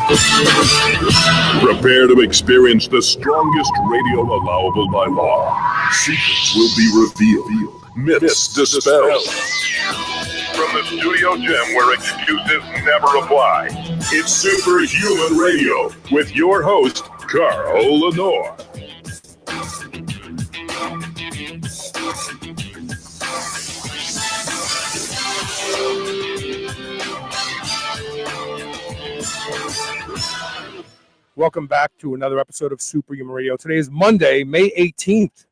Prepare to experience the strongest radio allowable by law. Secrets will be revealed. Myths dispelled. From the studio gym where excuses never apply, it's Superhuman Radio with your host, Carl Lenore. Welcome back to another episode of Superhuman Radio. Today is Monday, May 18th.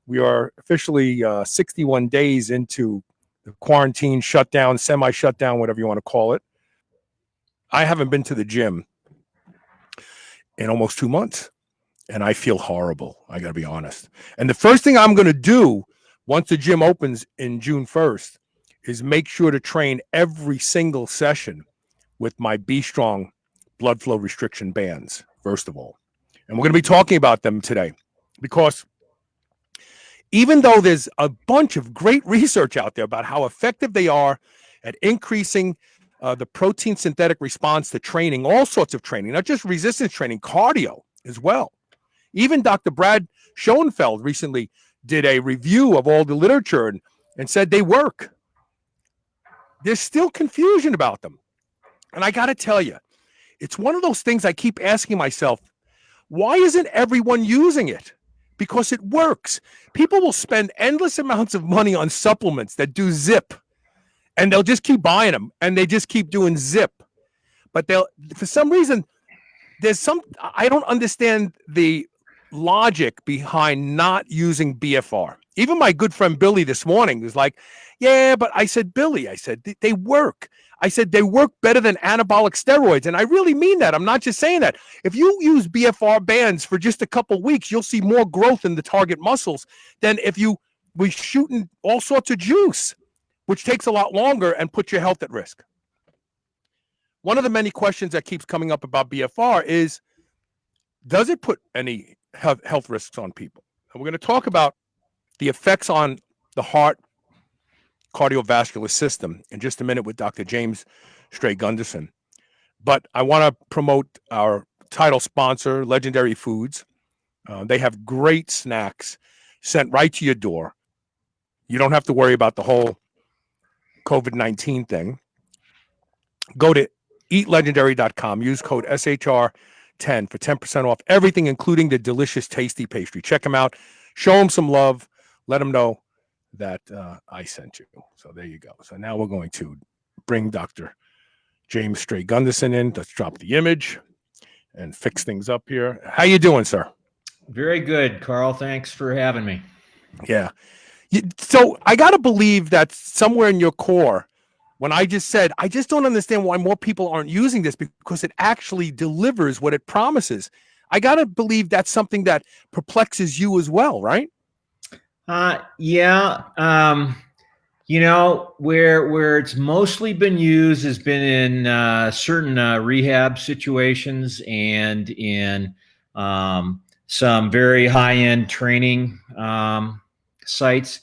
We are officially 61 days into the quarantine, shutdown, semi-shutdown, whatever you want to call it. I haven't been to the gym in almost 2 months, and I feel horrible. I got to be honest. And the first thing I'm going to do once the gym opens in June 1st is make sure to train every single session with my Be Strong blood flow restriction bands, first of all. And we're going to be talking about them today because even though there's a bunch of great research out there about how effective they are at increasing the protein synthetic response to training, all sorts of training, not just resistance training, cardio as well. Even Dr. Brad Schoenfeld recently did a review of all the literature and said they work. There's still confusion about them. And I got to tell you, it's one of those things I keep asking myself, why isn't everyone using it? Because it works. People will spend endless amounts of money on supplements that do zip, and they'll just keep buying them, and they just keep doing zip. But for some reason, I don't understand the logic behind not using BFR. Even my good friend Billy this morning was like, yeah, but I said, Billy, they work. I said, they work better than anabolic steroids. And I really mean that. I'm not just saying that. If you use BFR bands for just a couple weeks, you'll see more growth in the target muscles than if you were shooting all sorts of juice, which takes a lot longer and puts your health at risk. One of the many questions that keeps coming up about BFR is, does it put any health risks on people? And we're going to talk about the effects on the heart, cardiovascular system in just a minute with Dr. James Stray-Gunderson. But I want to promote our title sponsor, Legendary Foods. They have great snacks sent right to your door. You don't have to worry about the whole COVID-19 thing. Go to eatlegendary.com. Use code SHR10 for 10% off everything, including the delicious, tasty pastry. Check them out. Show them some love. Let them know that I sent you. So there you go. So now we're going to bring Dr. James Stray-Gunderson in. Let's drop the image and fix things up here. How you doing, sir? Very good, Carl. Thanks for having me. Yeah. So I got to believe that somewhere in your core, when I just said, I just don't understand why more people aren't using this because it actually delivers what it promises. I got to believe that's something that perplexes you as well, right? Yeah. Where it's mostly been used has been in certain rehab situations and in some very high-end training sites,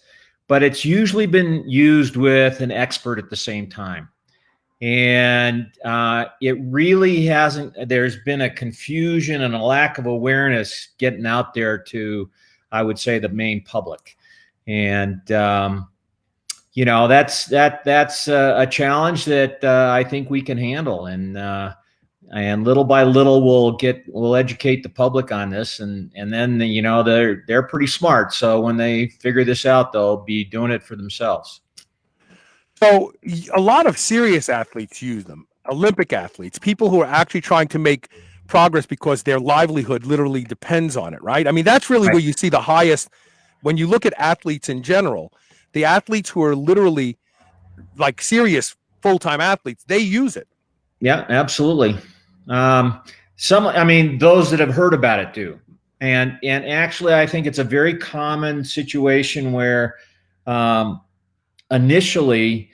but it's usually been used with an expert at the same time. And it really hasn't, there's been a confusion and a lack of awareness getting out there to, I would say, the main public. And, that's a challenge that I think we can handle. And little by little, we'll educate the public on this. And then, they're pretty smart. So when they figure this out, they'll be doing it for themselves. So a lot of serious athletes use them, Olympic athletes, people who are actually trying to make progress because their livelihood literally depends on it, right? I mean, that's really right. Where you see the highest, when you look at athletes in general, the athletes who are literally like serious full-time athletes, they use it. Yeah, absolutely. Those that have heard about it do. And actually, I think it's a very common situation where initially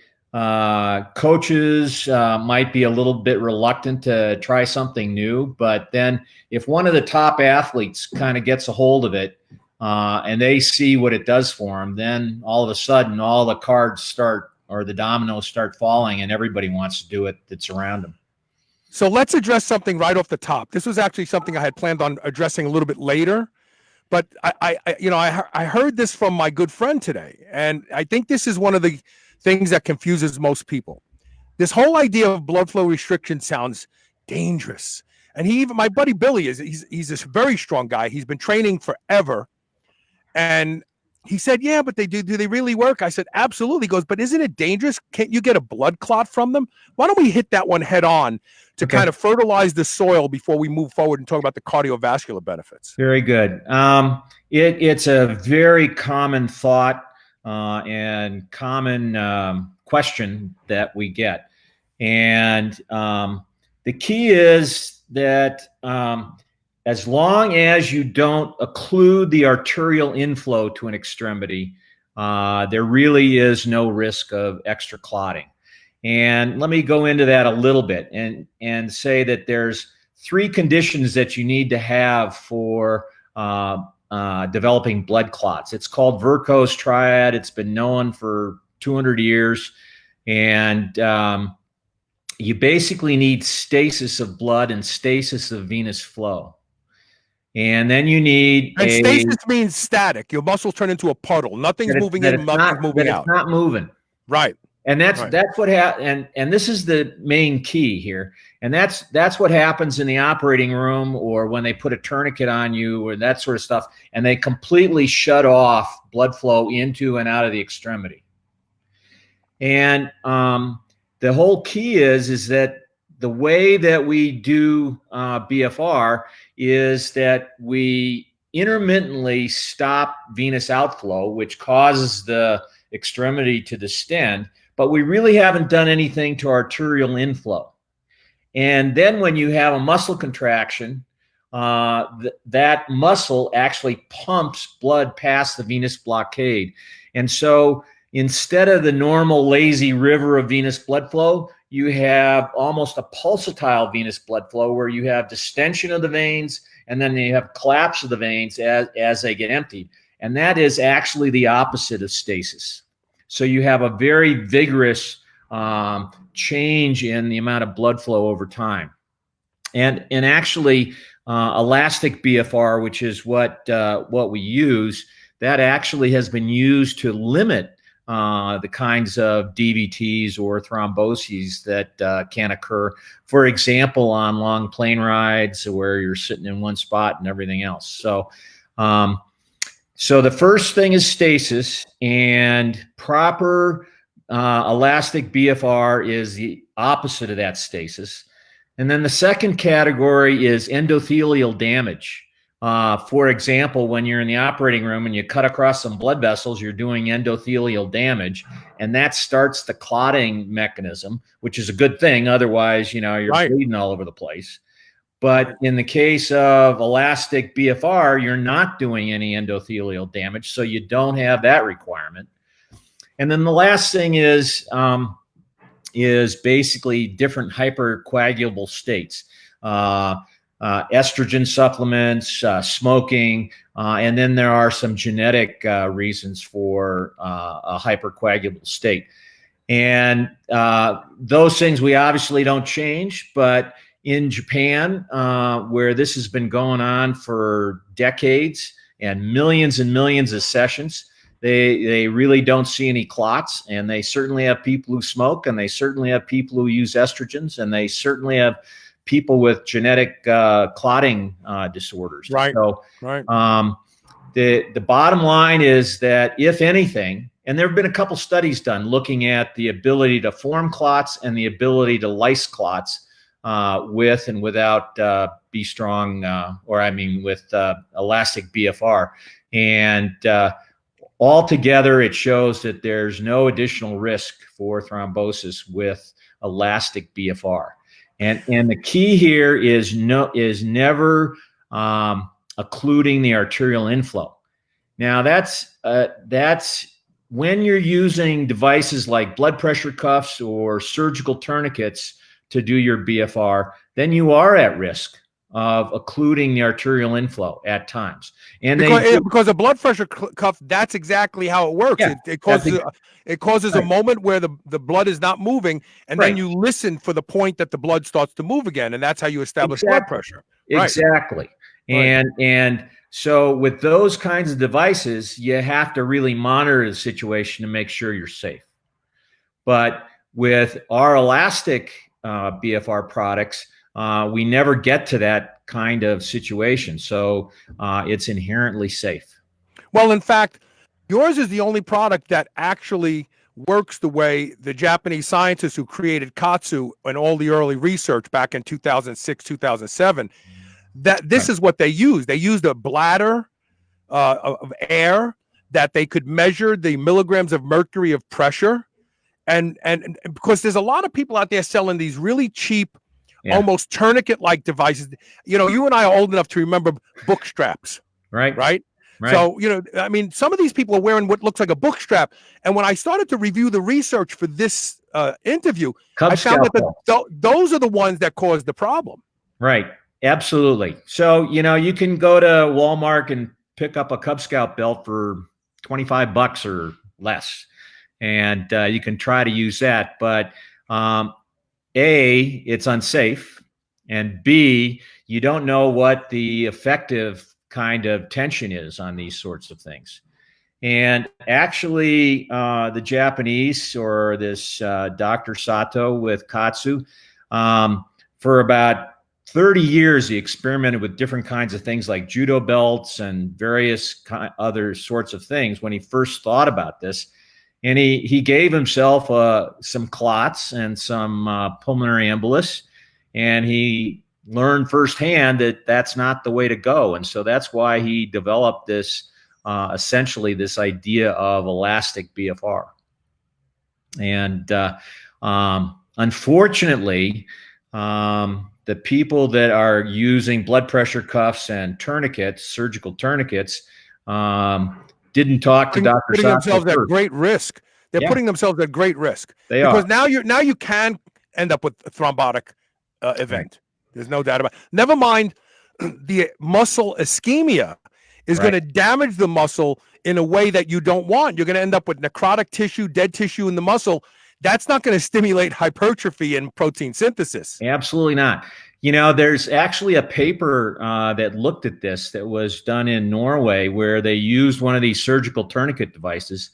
coaches might be a little bit reluctant to try something new, but then if one of the top athletes kind of gets a hold of it and they see what it does for them, then all of a sudden all the cards start, or the dominoes start falling, and everybody wants to do it that's around them. So let's address something right off the top. This was actually something I had planned on addressing a little bit later, but I heard this from my good friend today, and I think this is one of the things that confuses most people. This whole idea of blood flow restriction sounds dangerous. And my buddy Billy he's this very strong guy. He's been training forever. And he said, yeah, but do they really work? I said, absolutely. He goes, but isn't it dangerous? Can't you get a blood clot from them? Why don't we hit that one head on to kind of fertilize the soil before we move forward and talk about the cardiovascular benefits? Very good. It's a very common thought and common question that we get. And the key is that as long as you don't occlude the arterial inflow to an extremity, there really is no risk of extra clotting. And let me go into that a little bit and say that there's 3 conditions that you need to have for developing blood clots. It's called Virchow's Triad. It's been known for 200 years. And you basically need stasis of blood and stasis of venous flow. And then you need stasis means static. Your muscles turn into a puddle. Nothing's moving in, nothing's moving out. It's not moving. Right. And that's what happens. And this is the main key here. And that's what happens in the operating room, or when they put a tourniquet on you, or that sort of stuff, and they completely shut off blood flow into and out of the extremity. And the whole key is that the way that we do BFR is that we intermittently stop venous outflow, which causes the extremity to distend, but we really haven't done anything to arterial inflow. And then when you have a muscle contraction, that muscle actually pumps blood past the venous blockade. And so instead of the normal lazy river of venous blood flow, you have almost a pulsatile venous blood flow, where you have distension of the veins and then you have collapse of the veins as they get emptied. And that is actually the opposite of stasis. So you have a very vigorous change in the amount of blood flow over time. And actually, elastic BFR, which is what we use, that actually has been used to limit the kinds of DVTs or thromboses that can occur, for example, on long plane rides where you're sitting in one spot and everything else. So, so the first thing is stasis, and proper elastic BFR is the opposite of that stasis. And then the second category is endothelial damage. For example, when you're in the operating room and you cut across some blood vessels, you're doing endothelial damage, and that starts the clotting mechanism, which is a good thing. Otherwise, you're bleeding all over the place. But in the case of elastic BFR, you're not doing any endothelial damage, so you don't have that requirement. And then the last thing is basically different hypercoagulable states. Estrogen supplements, smoking, and then there are some genetic reasons for a hypercoagulable state. And those things we obviously don't change, but in Japan, where this has been going on for decades and millions of sessions, they really don't see any clots, and they certainly have people who smoke, and they certainly have people who use estrogens, and they certainly have people with genetic clotting disorders. Right. So, right. The bottom line is that, if anything, and there have been a couple studies done looking at the ability to form clots and the ability to lyse clots with and without B-strong, with elastic BFR. And altogether, it shows that there's no additional risk for thrombosis with elastic BFR. And the key here is never occluding the arterial inflow. Now that's when you're using devices like blood pressure cuffs or surgical tourniquets to do your BFR, then you are at risk of occluding the arterial inflow at times. And because a blood pressure cuff, that's exactly how it works. Yeah, it causes right. a moment where the blood is not moving, and then you listen for the point that the blood starts to move again, and that's how you establish blood pressure. Exactly. Right. And so with those kinds of devices, you have to really monitor the situation to make sure you're safe. But with our elastic BFR products, we never get to that kind of situation. So it's inherently safe. Well, in fact, yours is the only product that actually works the way the Japanese scientists who created Co2 and all the early research back in 2006, 2007, that this is what they used. They used a bladder of air that they could measure the milligrams of mercury of pressure. And because there's a lot of people out there selling these really cheap, almost tourniquet-like devices. You and I are old enough to remember book straps. Right. So, I mean, some of these people are wearing what looks like a book strap. And when I started to review the research for this interview, I found that those are the ones that caused the problem. Right. Absolutely. So, you can go to Walmart and pick up a Cub Scout belt for $25 or less. And you can try to use that. But A, it's unsafe. And B, you don't know what the effective kind of tension is on these sorts of things. And actually, the Japanese, or this Dr. Sato with Katsu, for about 30 years, he experimented with different kinds of things like judo belts and various other sorts of things when he first thought about this. And he gave himself some clots and some pulmonary embolus, and he learned firsthand that that's not the way to go. And so that's why he developed this, essentially this idea of elastic BFR. And unfortunately, the people that are using blood pressure cuffs and tourniquets, surgical tourniquets, didn't talk to Dr. Putting themselves at great risk. They're putting themselves at great risk. Because now you can end up with a thrombotic event. There's no doubt about it. Never mind the muscle ischemia is going to damage the muscle in a way that you don't want. You're going to end up with necrotic tissue, dead tissue in the muscle. That's not going to stimulate hypertrophy and protein synthesis. Absolutely not. There's actually a paper that looked at this that was done in Norway, where they used one of these surgical tourniquet devices.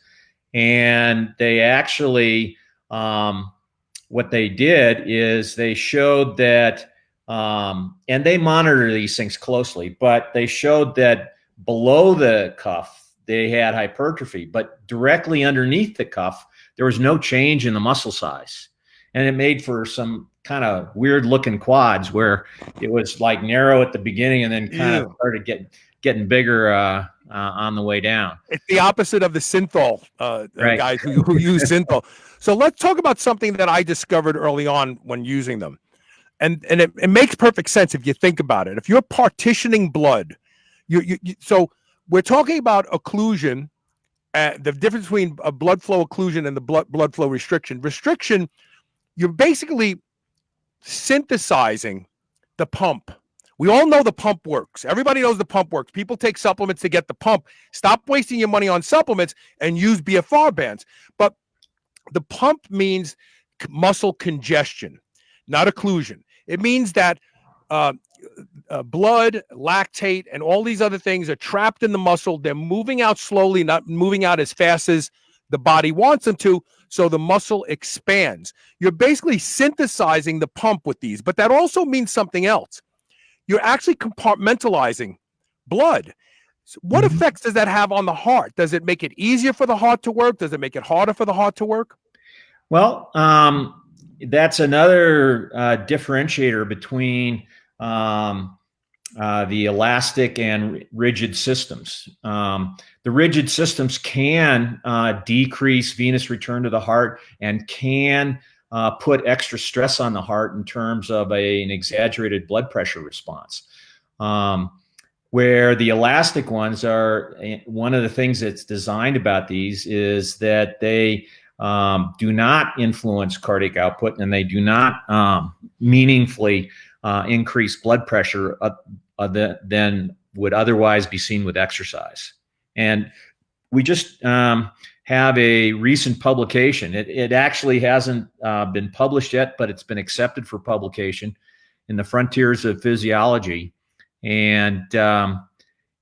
And they actually, what they did is they showed that, and they monitor these things closely, but they showed that below the cuff, they had hypertrophy, but directly underneath the cuff, there was no change in the muscle size. And it made for some kind of weird looking quads where it was like narrow at the beginning and then kind of started getting bigger on the way down. It's the opposite of the synthol guys who use synthol. So let's talk about something that I discovered early on when using them. And it makes perfect sense if you think about it. If you're partitioning blood, so we're talking about occlusion, the difference between a blood flow occlusion and the blood flow restriction. Restriction, you're basically synthesizing the pump. We all know the pump works. Everybody knows the pump works. People take supplements to get the pump. Stop wasting your money on supplements and use BFR bands. But the pump means muscle congestion, not occlusion. It means that blood, lactate, and all these other things are trapped in the muscle. They're moving out slowly, not moving out as fast as the body wants them to, so the muscle expands. You're basically synthesizing the pump with these, but that also means something else. You're actually compartmentalizing blood. So what effects does that have on the heart? Does it make it easier for the heart to work? Does it make it harder for the heart to work? Well, that's another differentiator between the elastic and rigid systems. The rigid systems can decrease venous return to the heart and can put extra stress on the heart in terms of an exaggerated blood pressure response. Where the elastic ones are, one of the things that's designed about these is that they do not influence cardiac output, and they do not meaningfully increased blood pressure than would otherwise be seen with exercise. And we just have a recent publication. It actually hasn't been published yet, but it's been accepted for publication in the Frontiers of Physiology. And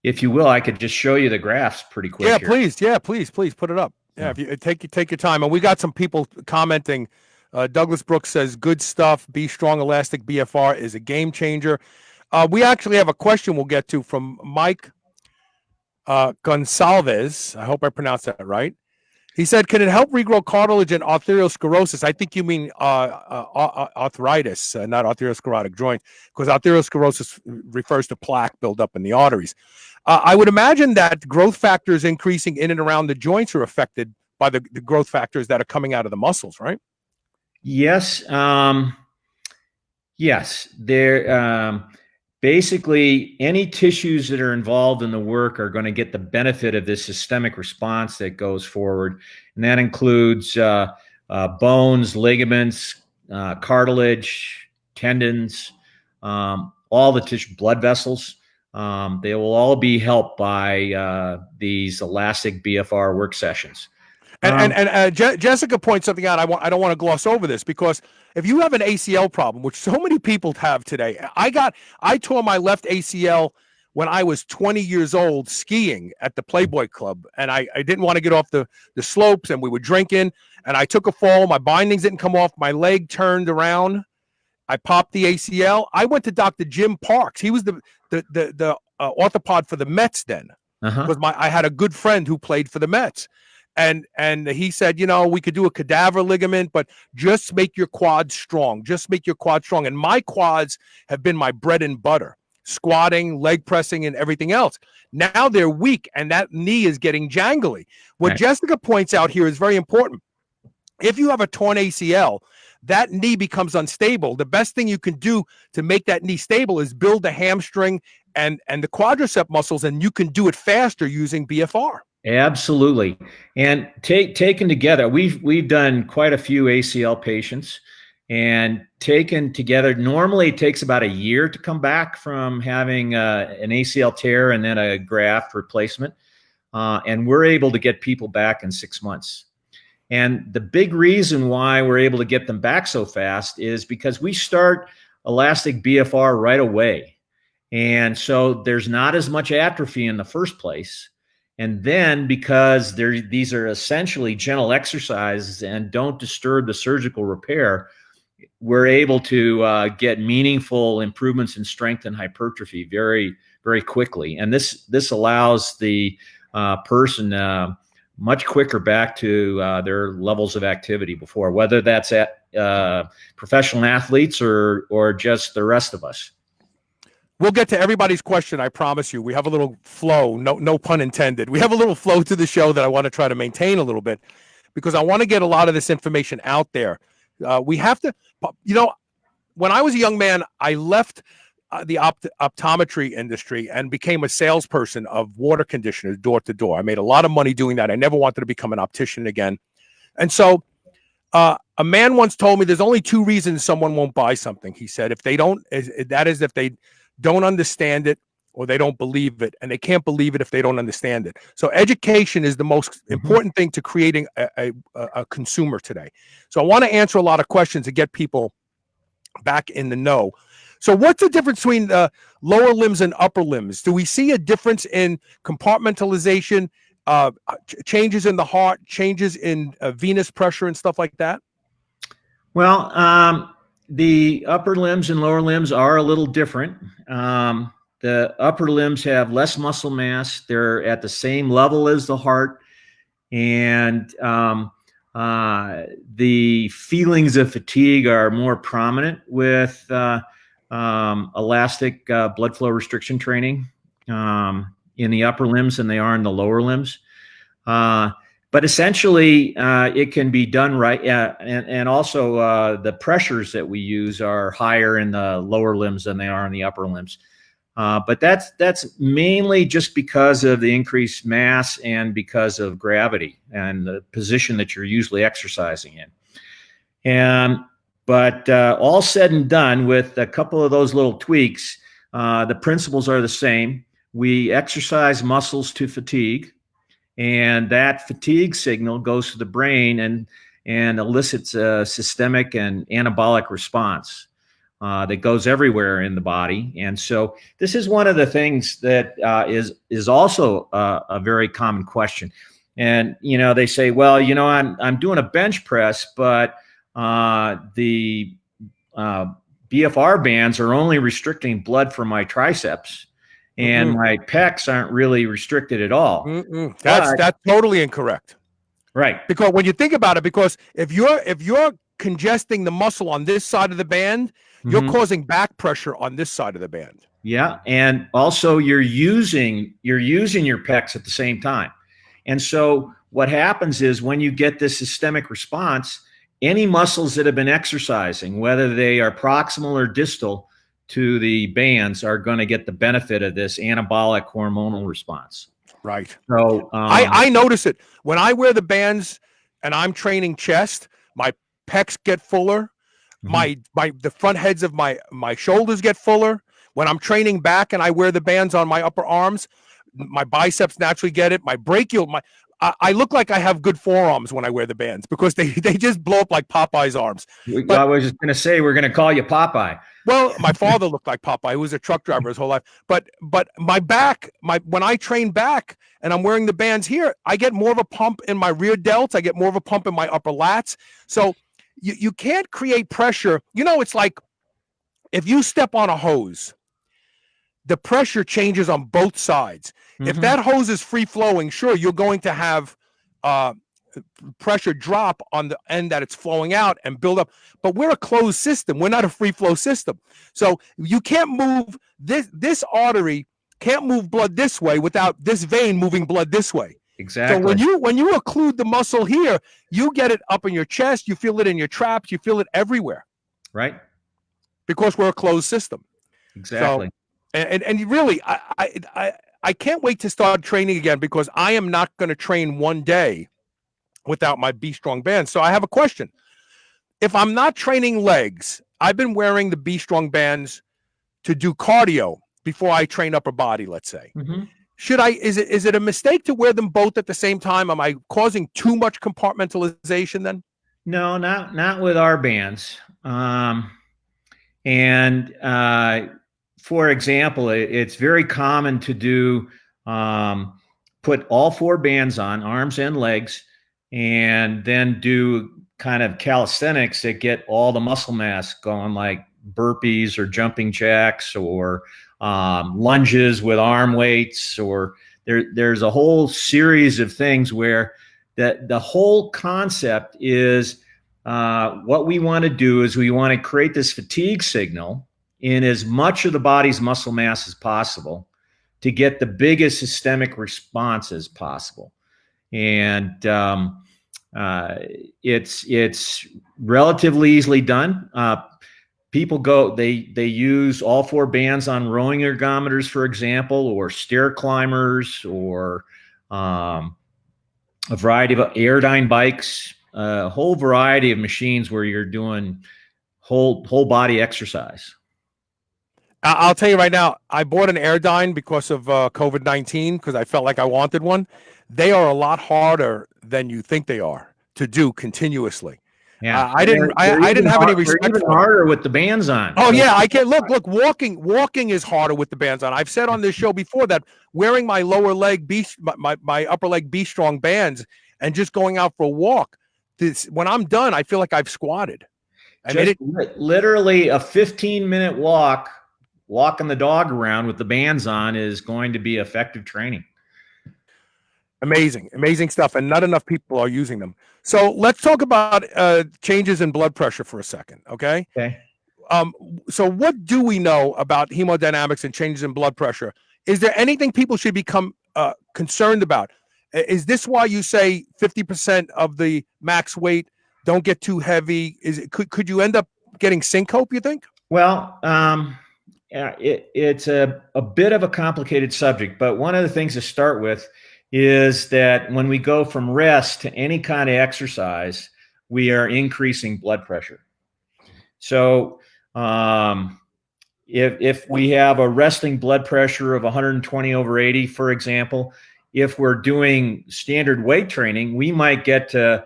if you will, I could just show you the graphs pretty quick. Yeah, here. please. Yeah, please put it up. Yeah, if you take your time. And we got some people commenting. Douglas Brooks says, "Good stuff. Be Strong Elastic BFR is a game changer." We actually have a question we'll get to from Mike Gonsalves. I hope I pronounced that right. He said, "Can it help regrow cartilage and arteriosclerosis?" I think you mean arthritis, not arteriosclerotic joint, because arteriosclerosis refers to plaque buildup in the arteries. I would imagine that growth factors increasing in and around the joints are affected by the growth factors that are coming out of the muscles, right? Yes. Yes. Basically, any tissues that are involved in the work are going to get the benefit of this systemic response that goes forward. And that includes bones, ligaments, cartilage, tendons, all the tissue, blood vessels. They will all be helped by these elastic BFR work sessions. And Jessica points something out. I don't want to gloss over this, because if you have an ACL problem, which so many people have today, I tore my left ACL when I was 20 years old skiing at the Playboy Club, and I didn't want to get off the slopes, and we were drinking, and I took a fall. My bindings didn't come off. My leg turned around. I popped the ACL. I went to Dr. Jim Parks. He was the orthopod for the Mets then, because I had a good friend who played for the Mets. And he said, we could do a cadaver ligament, but just make your quads strong. Just make your quads strong. And my quads have been my bread and butter, squatting, leg pressing, and everything else. Now they're weak, and that knee is getting jangly. What Jessica points out here is very important. If you have a torn ACL, that knee becomes unstable. The best thing you can do to make that knee stable is build the hamstring and the quadricep muscles, and you can do it faster using BFR. Absolutely. And taken together, we've done quite a few ACL patients, and taken together, normally it takes about a year to come back from having an ACL tear and then a graft replacement. And we're able to get people back in 6 months. And the big reason why we're able to get them back so fast is because we start elastic BFR right away. And so there's not as much atrophy in the first place. And then, because these are essentially gentle exercises and don't disturb the surgical repair, we're able to get meaningful improvements in strength and hypertrophy very, very quickly. And this allows the person much quicker back to their levels of activity before, whether that's at professional athletes or just the rest of us. We'll get to everybody's question, I promise you. We have a little flow, no pun intended. We have a little flow to the show that I want to try to maintain a little bit, because I want to get a lot of this information out there. We have to, when I was a young man, I left the optometry industry and became a salesperson of water conditioners door to door. I made a lot of money doing that. I never wanted to become an optician again. And so a man once told me there's only two reasons someone won't buy something. He said, if they don't understand it, or they don't believe it, and they can't believe it if they don't understand it. So education is the most important thing to creating a consumer today. So I want to answer a lot of questions to get people back in the know. So what's the difference between the lower limbs and upper limbs? Do we see a difference in compartmentalization, changes in the heart, changes in venous pressure and stuff like that? Well, the upper limbs and lower limbs are a little different. The upper limbs have less muscle mass. They're at the same level as the heart. And the feelings of fatigue are more prominent with elastic blood flow restriction training in the upper limbs than they are in the lower limbs. But essentially, it can be done right. And also the pressures that we use are higher in the lower limbs than they are in the upper limbs. But that's mainly just because of the increased mass and because of gravity and the position that you're usually exercising in. And But all said and done, with a couple of those little tweaks, the principles are the same. We exercise muscles to fatigue, and that fatigue signal goes to the brain and elicits a systemic and anabolic response that goes everywhere in the body. And so this is one of the things that is also a very common question. And, they say, well, I'm doing a bench press, but the BFR bands are only restricting blood from my triceps, and my pecs aren't really restricted at all. That's totally incorrect. Right. Because when you think about it, because if you're congesting the muscle on this side of the band, you're causing back pressure on this side of the band. Yeah, and also you're using your pecs at the same time. And so what happens is when you get this systemic response, any muscles that have been exercising, whether they are proximal or distal to the bands, are going to get the benefit of this anabolic hormonal response. Right. So I notice it when I wear the bands and I'm training chest, my pecs get fuller. The front heads of my shoulders get fuller. When I'm training back and I wear the bands on my upper arms, my biceps naturally get it. My brachial, I look like I have good forearms when I wear the bands because they just blow up like Popeye's arms. But I was just going to say, we're going to call you Popeye. Well, my father looked like Popeye. He was a truck driver his whole life. But my back, when I train back and I'm wearing the bands here, I get more of a pump in my rear delts. I get more of a pump in my upper lats. So you can't create pressure. It's like if you step on a hose, the pressure changes on both sides. If that hose is free flowing, sure, you're going to have pressure drop on the end that it's flowing out and build up. But we're a closed system. We're not a free flow system. So you can't move this artery can't move blood this way without this vein moving blood this way. Exactly. So when you occlude the muscle here, you get it up in your chest, you feel it in your traps, you feel it everywhere. Right. Because we're a closed system. Exactly. So, and really, I can't wait to start training again because I am not going to train one day without my Be Strong band. So I have a question. If I'm not training legs, I've been wearing the Be Strong bands to do cardio before I train upper body, let's say. Is it a mistake to wear them both at the same time? Am I causing too much compartmentalization then? No, not with our bands. For example, it's very common to do put all four bands on, arms and legs, and then do kind of calisthenics that get all the muscle mass going, like burpees or jumping jacks or lunges with arm weights, or there's a whole series of things where the whole concept is what we want to do is we want to create this fatigue signal in as much of the body's muscle mass as possible to get the biggest systemic response as possible. And it's relatively easily done. People they use all four bands on rowing ergometers, for example, or stair climbers, or a variety of Airdyne bikes, a whole variety of machines where you're doing whole body exercise. I'll tell you right now, I bought an Airdyne because of COVID-19 because I felt like I wanted one. They are a lot harder than you think they are to do continuously. Yeah, I didn't have any respect. They're even harder with the bands on. Oh yeah, I can't look. Walking is harder with the bands on. I've said on this show before that wearing my lower leg my upper leg Be Strong bands and just going out for a walk. When I'm done, I feel like I've squatted. Literally a 15-minute walking the dog around with the bands on is going to be effective training. Amazing stuff, and not enough people are using them. So let's talk about changes in blood pressure for a second, okay? Okay. So what do we know about hemodynamics and changes in blood pressure? Is there anything people should become concerned about? Is this why you say 50% of the max weight don't get too heavy? Could you end up getting syncope, you think? Well, it's a bit of a complicated subject, but one of the things to start with is that when we go from rest to any kind of exercise, we are increasing blood pressure. So if we have a resting blood pressure of 120/80, for example, if we're doing standard weight training, we might get to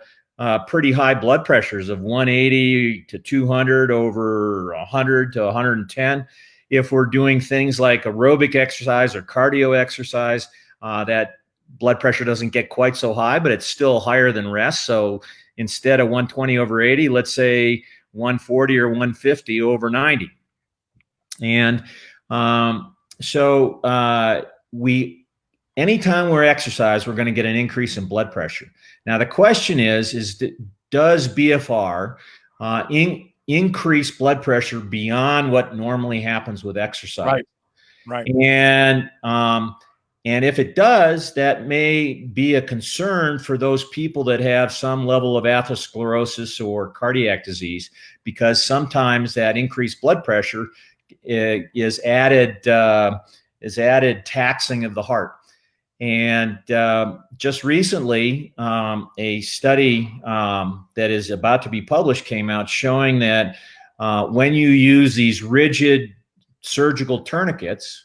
pretty high blood pressures of 180 to 200 over 100 to 110. If we're doing things like aerobic exercise or cardio exercise, that blood pressure doesn't get quite so high, but it's still higher than rest. So instead of 120/80, let's say 140 or 150 over 90. And anytime we're exercise, we're going to get an increase in blood pressure. Now, the question is does BFR increase blood pressure beyond what normally happens with exercise? Right. And if it does, that may be a concern for those people that have some level of atherosclerosis or cardiac disease, because sometimes that increased blood pressure is added taxing of the heart. And just recently, a study that is about to be published came out showing that when you use these rigid surgical tourniquets,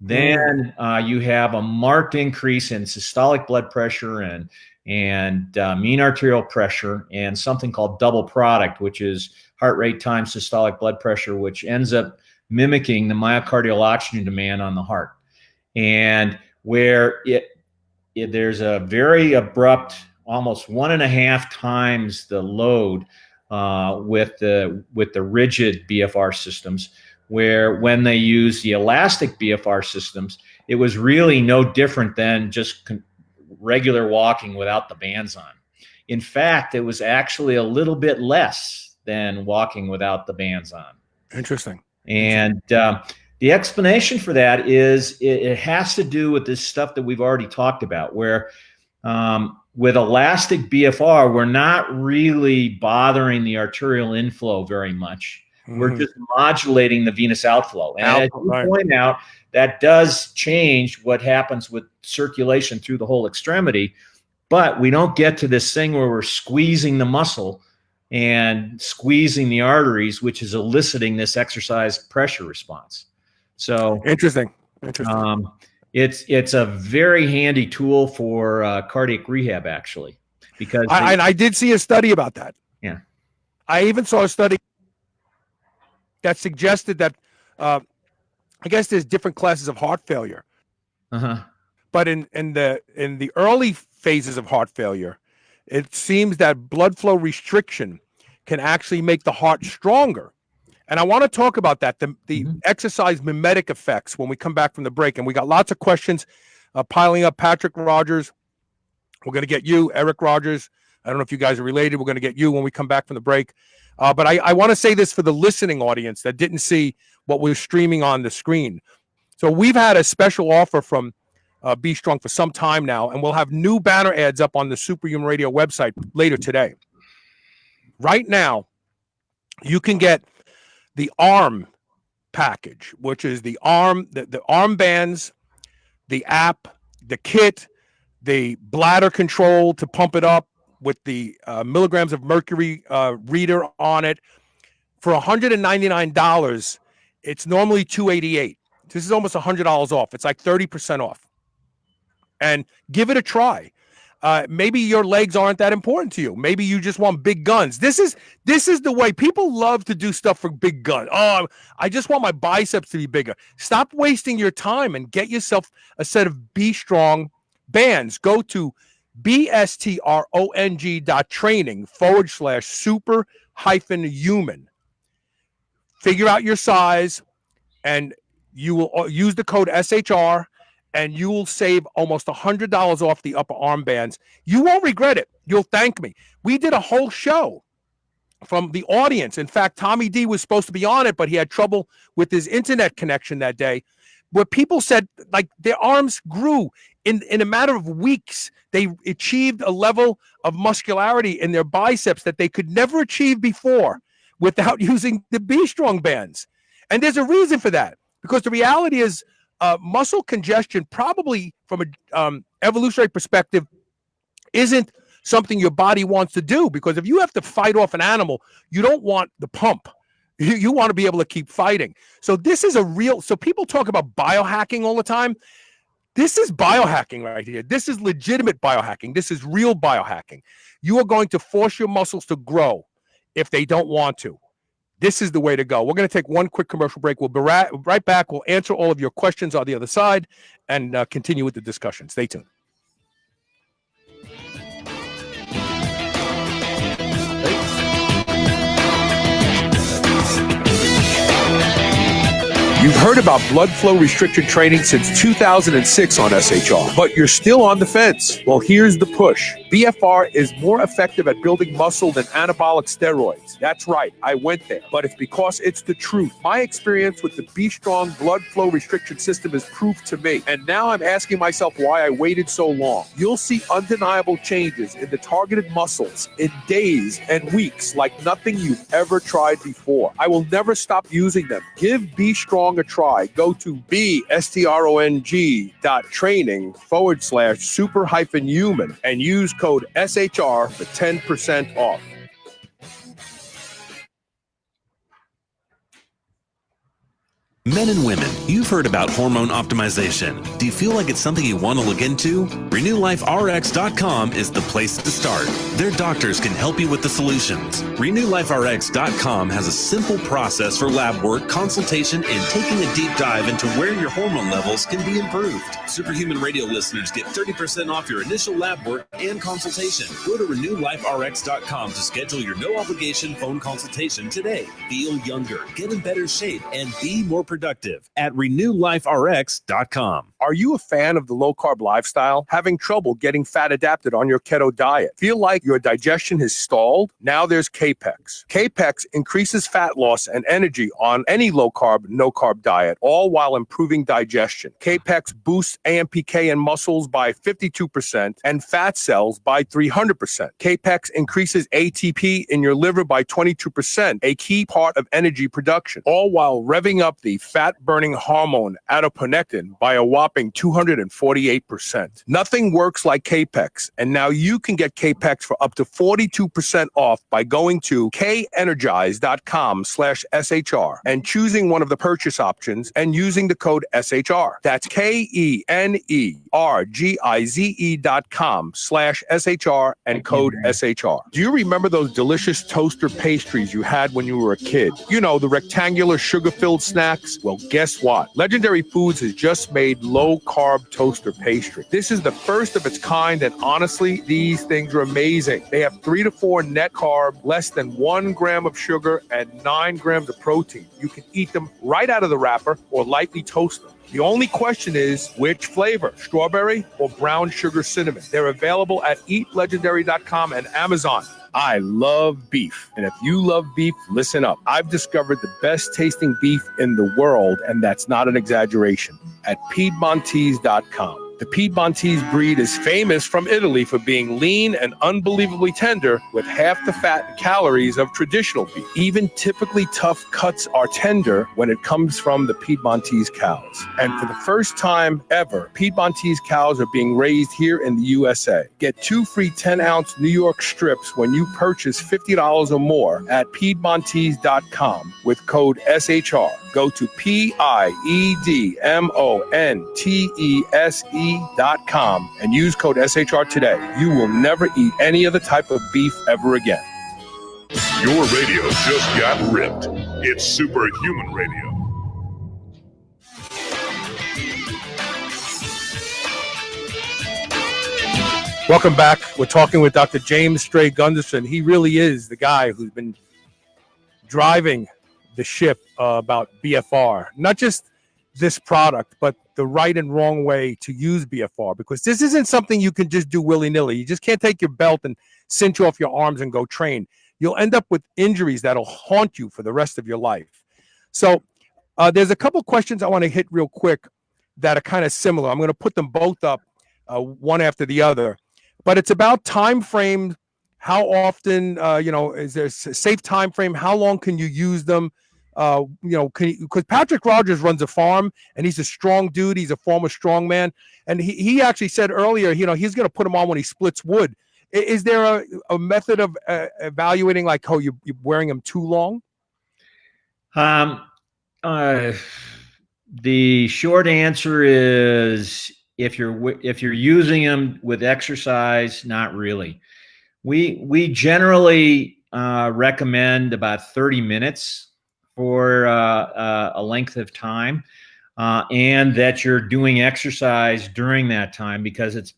then you have a marked increase in systolic blood pressure and mean arterial pressure, and something called double product, which is heart rate times systolic blood pressure, which ends up mimicking the myocardial oxygen demand on the heart. And where there's a very abrupt, almost 1.5 times the load with the rigid BFR systems, where when they use the elastic BFR systems, it was really no different than just regular walking without the bands on. In fact, it was actually a little bit less than walking without the bands on. Interesting. And the explanation for that is it has to do with this stuff that we've already talked about, where with elastic BFR, we're not really bothering the arterial inflow very much. We're just modulating the venous outflow. And as you point out, that does change what happens with circulation through the whole extremity, but we don't get to this thing where we're squeezing the muscle and squeezing the arteries, which is eliciting this exercise pressure response. So interesting. It's a very handy tool for cardiac rehab, actually, because I did see a study about that. Yeah, I even saw a study that suggested that I guess there's different classes of heart failure. But in the early phases of heart failure, it seems that blood flow restriction can actually make the heart stronger. And I want to talk about that, the exercise mimetic effects, when we come back from the break. And we got lots of questions piling up. Patrick Rogers, we're going to get you. Eric Rogers, I don't know if you guys are related. We're going to get you when we come back from the break. But I want to say this for the listening audience that didn't see what we're streaming on the screen. So we've had a special offer from Be Strong for some time now, and we'll have new banner ads up on the Superhuman Radio website later today. Right now, you can get the arm package, which is the arm bands, the app, the kit, the bladder control to pump it up with the milligrams of mercury reader on it. For $199, it's normally $288. This is almost $100 off. It's like 30% off. And give it a try. Maybe your legs aren't that important to you. Maybe you just want big guns. This is the way people love to do stuff for big guns. Oh, I just want my biceps to be bigger. Stop wasting your time and get yourself a set of Be Strong bands. Go to bstrong.training/super-human. Figure out your size, and you will use the code SHR, and you will save almost $100 off the upper arm bands. You won't regret it. You'll thank me. We did a whole show from the audience. In fact, Tommy D was supposed to be on it, but he had trouble with his internet connection that day, where people said like their arms grew in a matter of weeks. They achieved a level of muscularity in their biceps that they could never achieve before without using the Be Strong bands. And there's a reason for that, because the reality is muscle congestion, probably from an evolutionary perspective, isn't something your body wants to do, because if you have to fight off an animal, you don't want the pump. You want to be able to keep fighting. So this is so people talk about biohacking all the time. This is biohacking right here. This is legitimate biohacking. This is real biohacking. You are going to force your muscles to grow if they don't want to. This is the way to go. We're going to take one quick commercial break. We'll be right back. We'll answer all of your questions on the other side and continue with the discussion. Stay tuned. You've heard about blood flow restriction training since 2006 on SHR, but you're still on the fence. Well, here's the push. BFR is more effective at building muscle than anabolic steroids. That's right, I went there, but it's because it's the truth. My experience with the Be Strong blood flow restriction system is proof to me, and now I'm asking myself why I waited so long. You'll see undeniable changes in the targeted muscles in days and weeks like nothing you've ever tried before. I will never stop using them. Give Be Strong a try. Go to bestrong.training/super-human and use code SHR for 10% off. Men and women, you've heard about hormone optimization. Do you feel like it's something you want to look into? RenewLifeRx.com is the place to start. Their doctors can help you with the solutions. RenewLifeRx.com has a simple process for lab work, consultation, and taking a deep dive into where your hormone levels can be improved. Superhuman Radio listeners get 30% off your initial lab work and consultation. Go to RenewLifeRx.com to schedule your no-obligation phone consultation today. Feel younger, get in better shape, and be more productive at RenewLifeRx.com. Are you a fan of the low-carb lifestyle? Having trouble getting fat adapted on your keto diet? Feel like your digestion has stalled? Now there's Capex. Capex increases fat loss and energy on any low-carb, no-carb diet, all while improving digestion. Capex boosts AMPK in muscles by 52% and fat cells by 300%. Capex increases ATP in your liver by 22%, a key part of energy production, all while revving up the fat-burning hormone adiponectin by a whopping 248%. Nothing works like Capex, and now you can get Capex for up to 42% off by going to kenergize.com/SHR and choosing one of the purchase options and using the code SHR. That's KENERGIZE.com/SHR and code SHR. Do you remember those delicious toaster pastries you had when you were a kid? You know, the rectangular sugar-filled snacks? Well, guess what? Legendary Foods has just made low-carb toaster pastry. This is the first of its kind, and honestly, these things are amazing. They have 3 to 4 net carb, less than 1 gram of sugar, and 9 grams of protein. You can eat them right out of the wrapper or lightly toast them. The only question is, which flavor, strawberry or brown sugar cinnamon? They're available at eatlegendary.com and Amazon. I love beef. And if you love beef, listen up. I've discovered the best tasting beef in the world, and that's not an exaggeration, at Piedmontese.com. The Piedmontese breed is famous from Italy for being lean and unbelievably tender with half the fat and calories of traditional beef. Even typically tough cuts are tender when it comes from the Piedmontese cows. And for the first time ever, Piedmontese cows are being raised here in the USA. Get 2 free 10-ounce New York strips when you purchase $50 or more at Piedmontese.com with code SHR. Go to PIEDMONTESE.com and use code SHR today. You will never eat any other type of beef ever again. Your radio just got ripped. It's Superhuman Radio. Welcome back. We're talking with Dr. James Stray-Gunderson. He really is the guy who's been driving the ship about BFR. Not just this product, but the right and wrong way to use BFR, because this isn't something you can just do willy-nilly. You just can't take your belt and cinch off your arms and go train. You'll end up with injuries that'll haunt you for the rest of your life. So there's a couple questions I want to hit real quick that are kind of similar. I'm going to put them both up one after the other, but it's about time frame. How often, is there a safe time frame? How long can you use them? Because Patrick Rogers runs a farm and he's a strong dude. He's a former strongman. And he actually said earlier, he's going to put him on when he splits wood. Is there a method of evaluating, like, you're wearing them too long? Um, the short answer is if you're using them with exercise, not really. We generally recommend about 30 minutes for a length of time, and that you're doing exercise during that time, because it's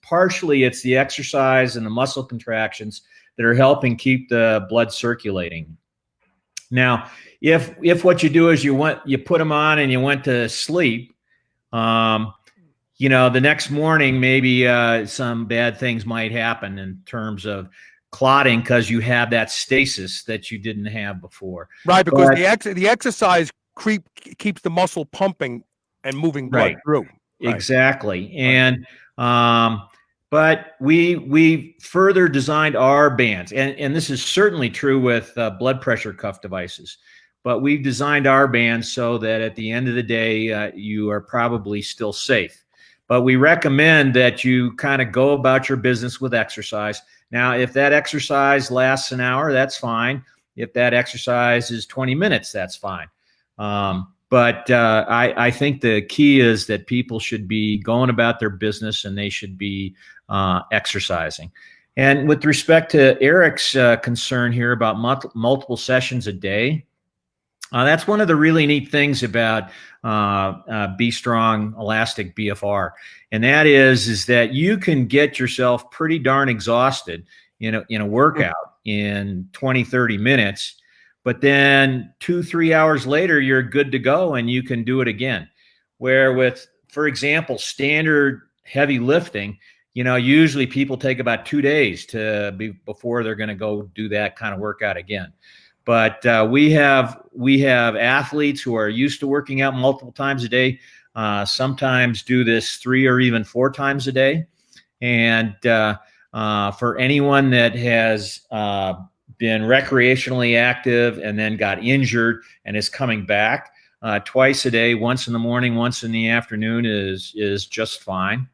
the exercise and the muscle contractions that are helping keep the blood circulating. Now, if what you do is you put them on and you went to sleep, the next morning maybe some bad things might happen in terms of clotting, because you have that stasis that you didn't have before. Right, because the exercise keeps the muscle pumping and moving blood through. Right. Exactly. And but we further designed our bands, and this is certainly true with blood pressure cuff devices, but we've designed our bands so that at the end of the day, you are probably still safe. But we recommend that you kind of go about your business with exercise. Now, if that exercise lasts an hour, that's fine. If that exercise is 20 minutes, that's fine. But I think the key is that people should be going about their business, and they should be exercising. And with respect to Eric's concern here about multiple sessions a day, that's one of the really neat things about Be Strong Elastic BFR. And that is that you can get yourself pretty darn exhausted in a workout in 20, 30 minutes. But then 2-3 hours later, you're good to go and you can do it again. Where with, for example, standard heavy lifting, usually people take about 2 days before they're going to go do that kind of workout again. But we have athletes who are used to working out multiple times a day, sometimes do this 3 or even 4 times a day. And for anyone that has been recreationally active and then got injured and is coming back, twice a day, once in the morning, once in the afternoon is just fine.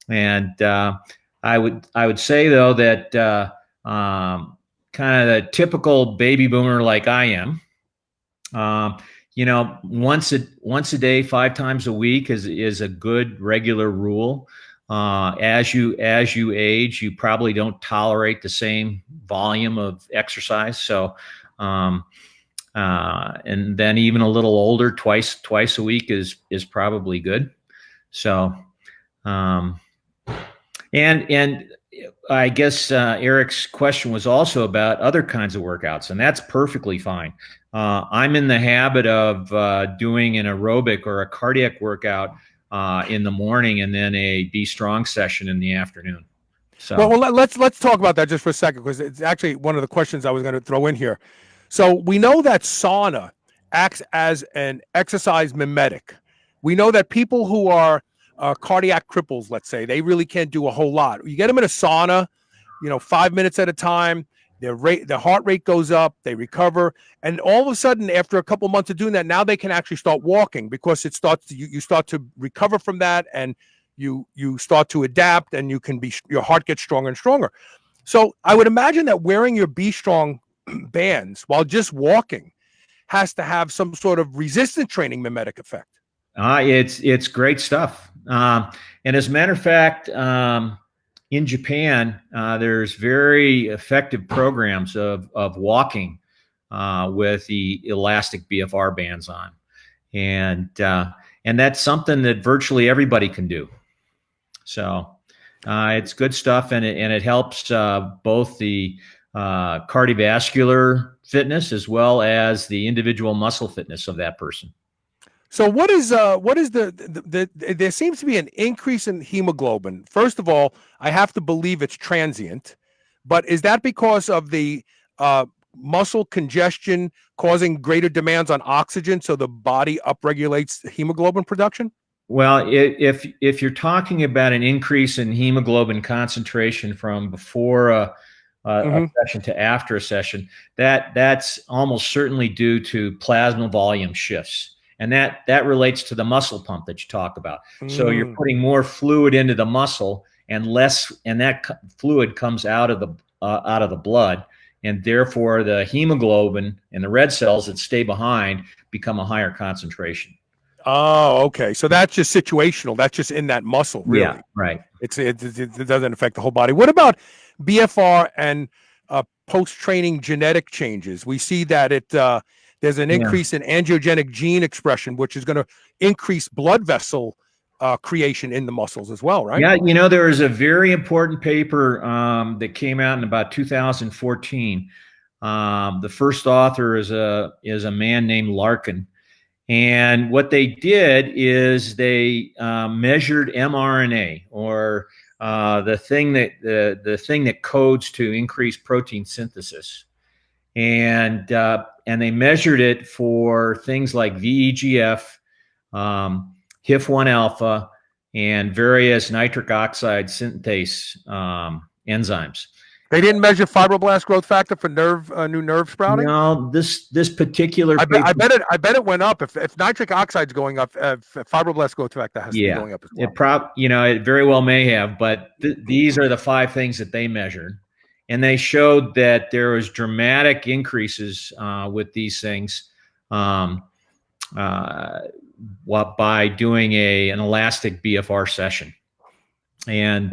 And I would say though that kind of the typical baby boomer like I am, once a day, 5 times a week is a good regular rule. As you age, you probably don't tolerate the same volume of exercise. So, and then even a little older, twice a week is probably good. So, and I guess Eric's question was also about other kinds of workouts, and that's perfectly fine. I'm in the habit of doing an aerobic or a cardiac workout in the morning, and then a Be Strong session in the afternoon. So, well, let's talk about that just for a second, because it's actually one of the questions I was going to throw in here. So we know that sauna acts as an exercise mimetic. We know that people who are cardiac cripples, let's say, they really can't do a whole lot. You get them in a sauna, 5 minutes at a time. Their heart rate goes up, they recover, and all of a sudden, after a couple months of doing that, now they can actually start walking, because it starts to, you start to recover from that, and you start to adapt, and your heart gets stronger and stronger. So I would imagine that wearing your Be Strong bands while just walking has to have some sort of resistance training mimetic effect. It's great stuff, and as a matter of fact, in Japan, there's very effective programs of walking with the elastic BFR bands on, and that's something that virtually everybody can do. So it's good stuff, and it helps both the cardiovascular fitness as well as the individual muscle fitness of that person. So what is there seems to be an increase in hemoglobin. First of all, I have to believe it's transient, but is that because of the muscle congestion causing greater demands on oxygen, so the body upregulates hemoglobin production? Well, if you're talking about an increase in hemoglobin concentration from before a session to after a session, that's almost certainly due to plasma volume shifts. And that relates to the muscle pump that you talk about. So you're putting more fluid into the muscle, and that fluid comes out of the blood, and therefore the hemoglobin and the red cells that stay behind become a higher concentration. Oh, okay. So that's just situational. That's just in that muscle, really. Yeah, right. It doesn't affect the whole body. What about BFR and post-training genetic changes? We see that there's an increase in angiogenic gene expression, which is going to increase blood vessel creation in the muscles as well, right? Yeah, there is a very important paper that came out in about 2014. The first author is a man named Larkin. And what they did is they measured mRNA, or the thing that codes to increase protein synthesis, and they measured it for things like VEGF, HIF-1 alpha, and various nitric oxide synthase enzymes. They didn't measure fibroblast growth factor for new nerve sprouting. No, this particular. I bet it went up. If nitric oxide's going up, fibroblast growth factor has to be going up as well. It very well may have, but these are the 5 things that they measured, and they showed that there was dramatic increases with these things by doing an elastic BFR session. And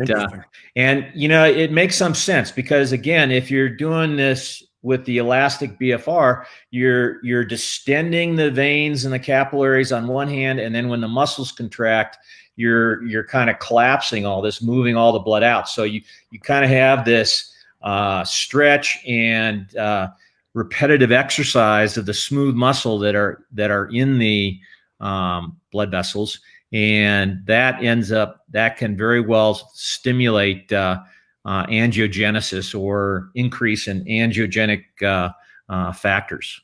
it makes some sense, because again, if you're doing this with the elastic BFR, you're distending the veins and the capillaries on one hand, and then when the muscles contract, you're kind of collapsing all this, moving all the blood out. So you kind of have this stretch and repetitive exercise of the smooth muscle that are in the blood vessels. And that can very well stimulate angiogenesis, or increase in angiogenic factors.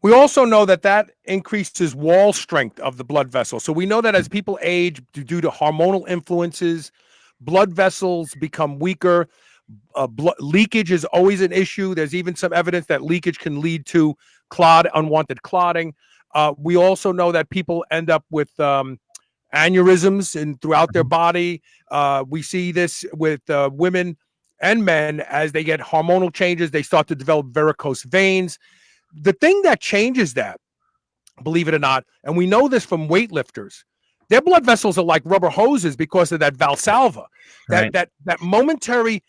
We also know that increases wall strength of the blood vessel. So we know that as people age, due to hormonal influences, blood vessels become weaker. Leakage is always an issue. There's even some evidence that leakage can lead to unwanted clotting. We also know that people end up with aneurysms throughout their body. We see this with women and men. As they get hormonal changes, they start to develop varicose veins. The thing that changes that, believe it or not, and we know this from weightlifters, their blood vessels are like rubber hoses because of that Valsalva, that momentary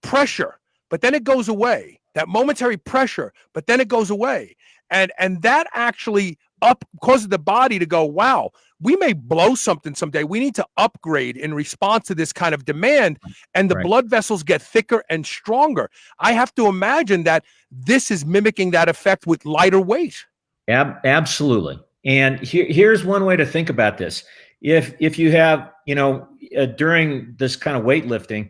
pressure, but then it goes away. That momentary pressure, but then it goes away. And that actually causes the body to go, wow, we may blow something someday. We need to upgrade in response to this kind of demand. And the blood vessels get thicker and stronger. I have to imagine that this is mimicking that effect with lighter weight. Absolutely. And here's one way to think about this. If you have, during this kind of weightlifting,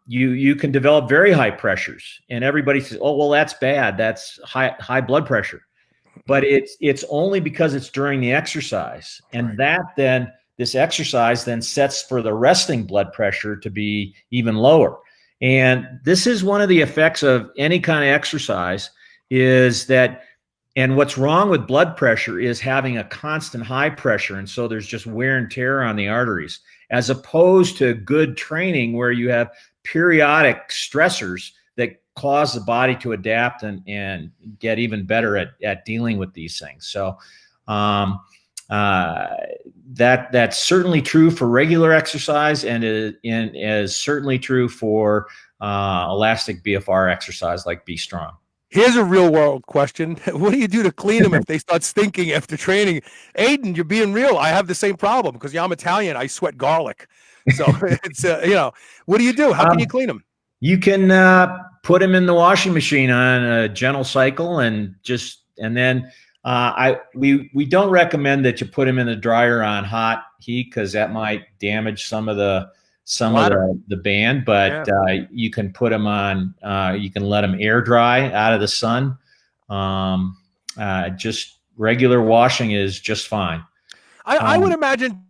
you can develop very high pressures, and everybody says, oh, well, that's bad. That's high blood pressure. But it's only because it's during the exercise, and this exercise then sets for the resting blood pressure to be even lower. And this is one of the effects of any kind of exercise, is that, and what's wrong with blood pressure is having a constant high pressure, and so there's just wear and tear on the arteries, as opposed to good training where you have periodic stressors that cause the body to adapt and get even better at dealing with these things. So that's certainly true for regular exercise, and is certainly true for elastic BFR exercise like Be Strong. Here's a real world question. What do you do to clean them if they start stinking after training? Aiden, you're being real. I have the same problem because I'm Italian. I sweat garlic. So it's, what do you do? How can you clean them? You can put them in the washing machine on a gentle cycle, and then we don't recommend that you put them in the dryer on hot heat, because that might damage some of the band. But you can put them on. You can let them air dry out of the sun. Just regular washing is just fine. I would imagine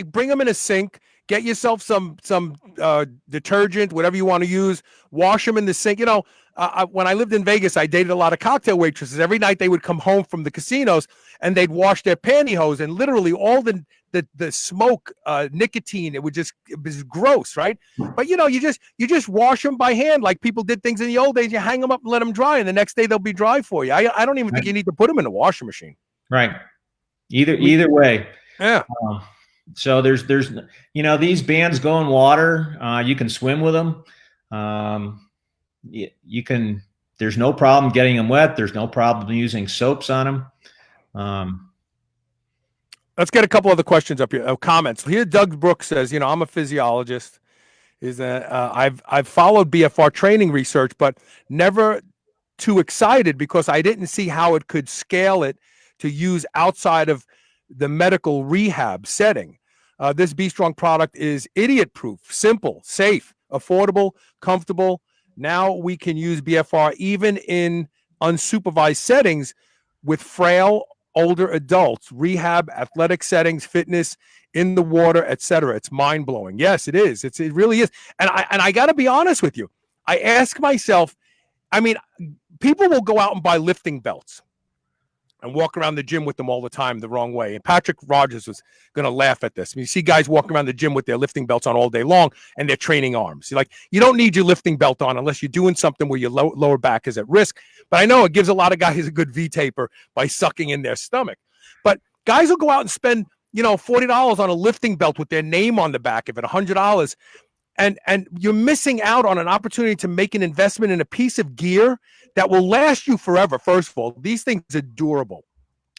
bring them in a sink. Get yourself some detergent, whatever you want to use. Wash them in the sink. When I lived in Vegas, I dated a lot of cocktail waitresses. Every night they would come home from the casinos and they'd wash their pantyhose, and literally all the the smoke, nicotine. It was gross, right? But you just wash them by hand like people did things in the old days. You hang them up and let them dry, and the next day they'll be dry for you. I don't even think you need to put them in the washing machine. Right. Either way. Yeah. So there's these bands go in water. You can swim with them. You can. There's no problem getting them wet. There's no problem using soaps on them. Let's get a couple other questions up here. Comments here. Doug Brooks says, I'm a physiologist. I've followed BFR training research, but never too excited because I didn't see how it could scale it to use outside of the medical rehab setting. This B Strong product is idiot proof, simple, safe, affordable, comfortable. Now we can use BFR even in unsupervised settings with frail older adults, rehab, athletic settings, fitness, in the water, etc. It's mind blowing. Yes, it is. It really is. And I got to be honest with you. I ask myself, people will go out and buy lifting belts and walk around the gym with them all the time the wrong way. And Patrick Rogers was going to laugh at this. You see guys walking around the gym with their lifting belts on all day long and they're training arms. You're like, you don't need your lifting belt on unless you're doing something where your lower back is at risk. But I know it gives a lot of guys a good V-taper by sucking in their stomach. But guys will go out and spend, $40 on a lifting belt with their name on the back of it, $100. And you're missing out on an opportunity to make an investment in a piece of gear that will last you forever. First of all, these things are durable.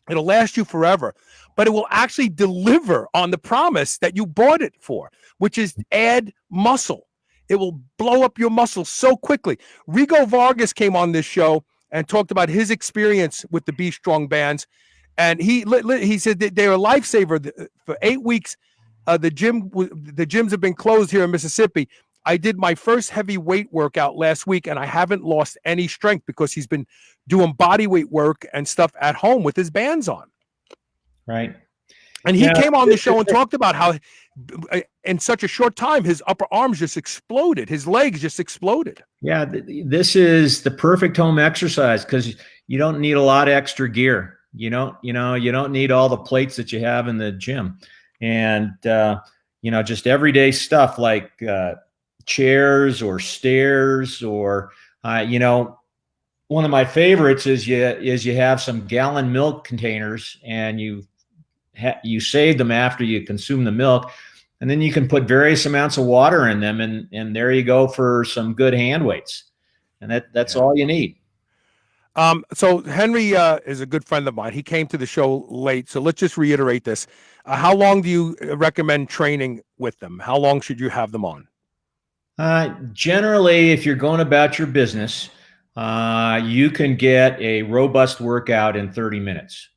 It'll last you forever, but it will actually deliver on the promise that you bought it for, which is add muscle. It will blow up your muscles so quickly. Rigo Vargas came on this show and talked about his experience with the B Strong bands. And he said that they were a lifesaver for 8 weeks. The gyms have been closed here in Mississippi. I did my first heavy weight workout last week, and I haven't lost any strength because he's been doing body weight work and stuff at home with his bands on. Right. And he came on the show and talked about how in such a short time, his upper arms just exploded. His legs just exploded. Yeah. This is the perfect home exercise because you don't need a lot of extra gear. You don't need all the plates that you have in the gym. And, just everyday stuff like chairs or stairs or, one of my favorites is you have some gallon milk containers and you save them after you consume the milk. And then you can put various amounts of water in them. And there you go for some good hand weights. And that's all you need. So Henry is a good friend of mine. He came to the show late. So let's just reiterate this. How long do you recommend training with them? How long should you have them on? Generally, if you're going about your business, you can get a robust workout in 30 minutes.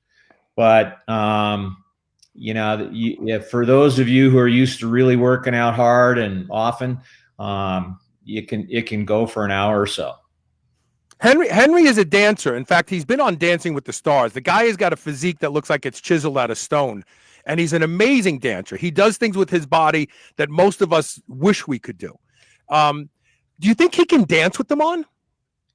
But, for those of you who are used to really working out hard and often, it can go for an hour or so. Henry is a dancer. In fact, he's been on Dancing with the Stars. The guy has got a physique that looks like it's chiseled out of stone, and he's an amazing dancer. He does things with his body that most of us wish we could do. Do you think he can dance with them on?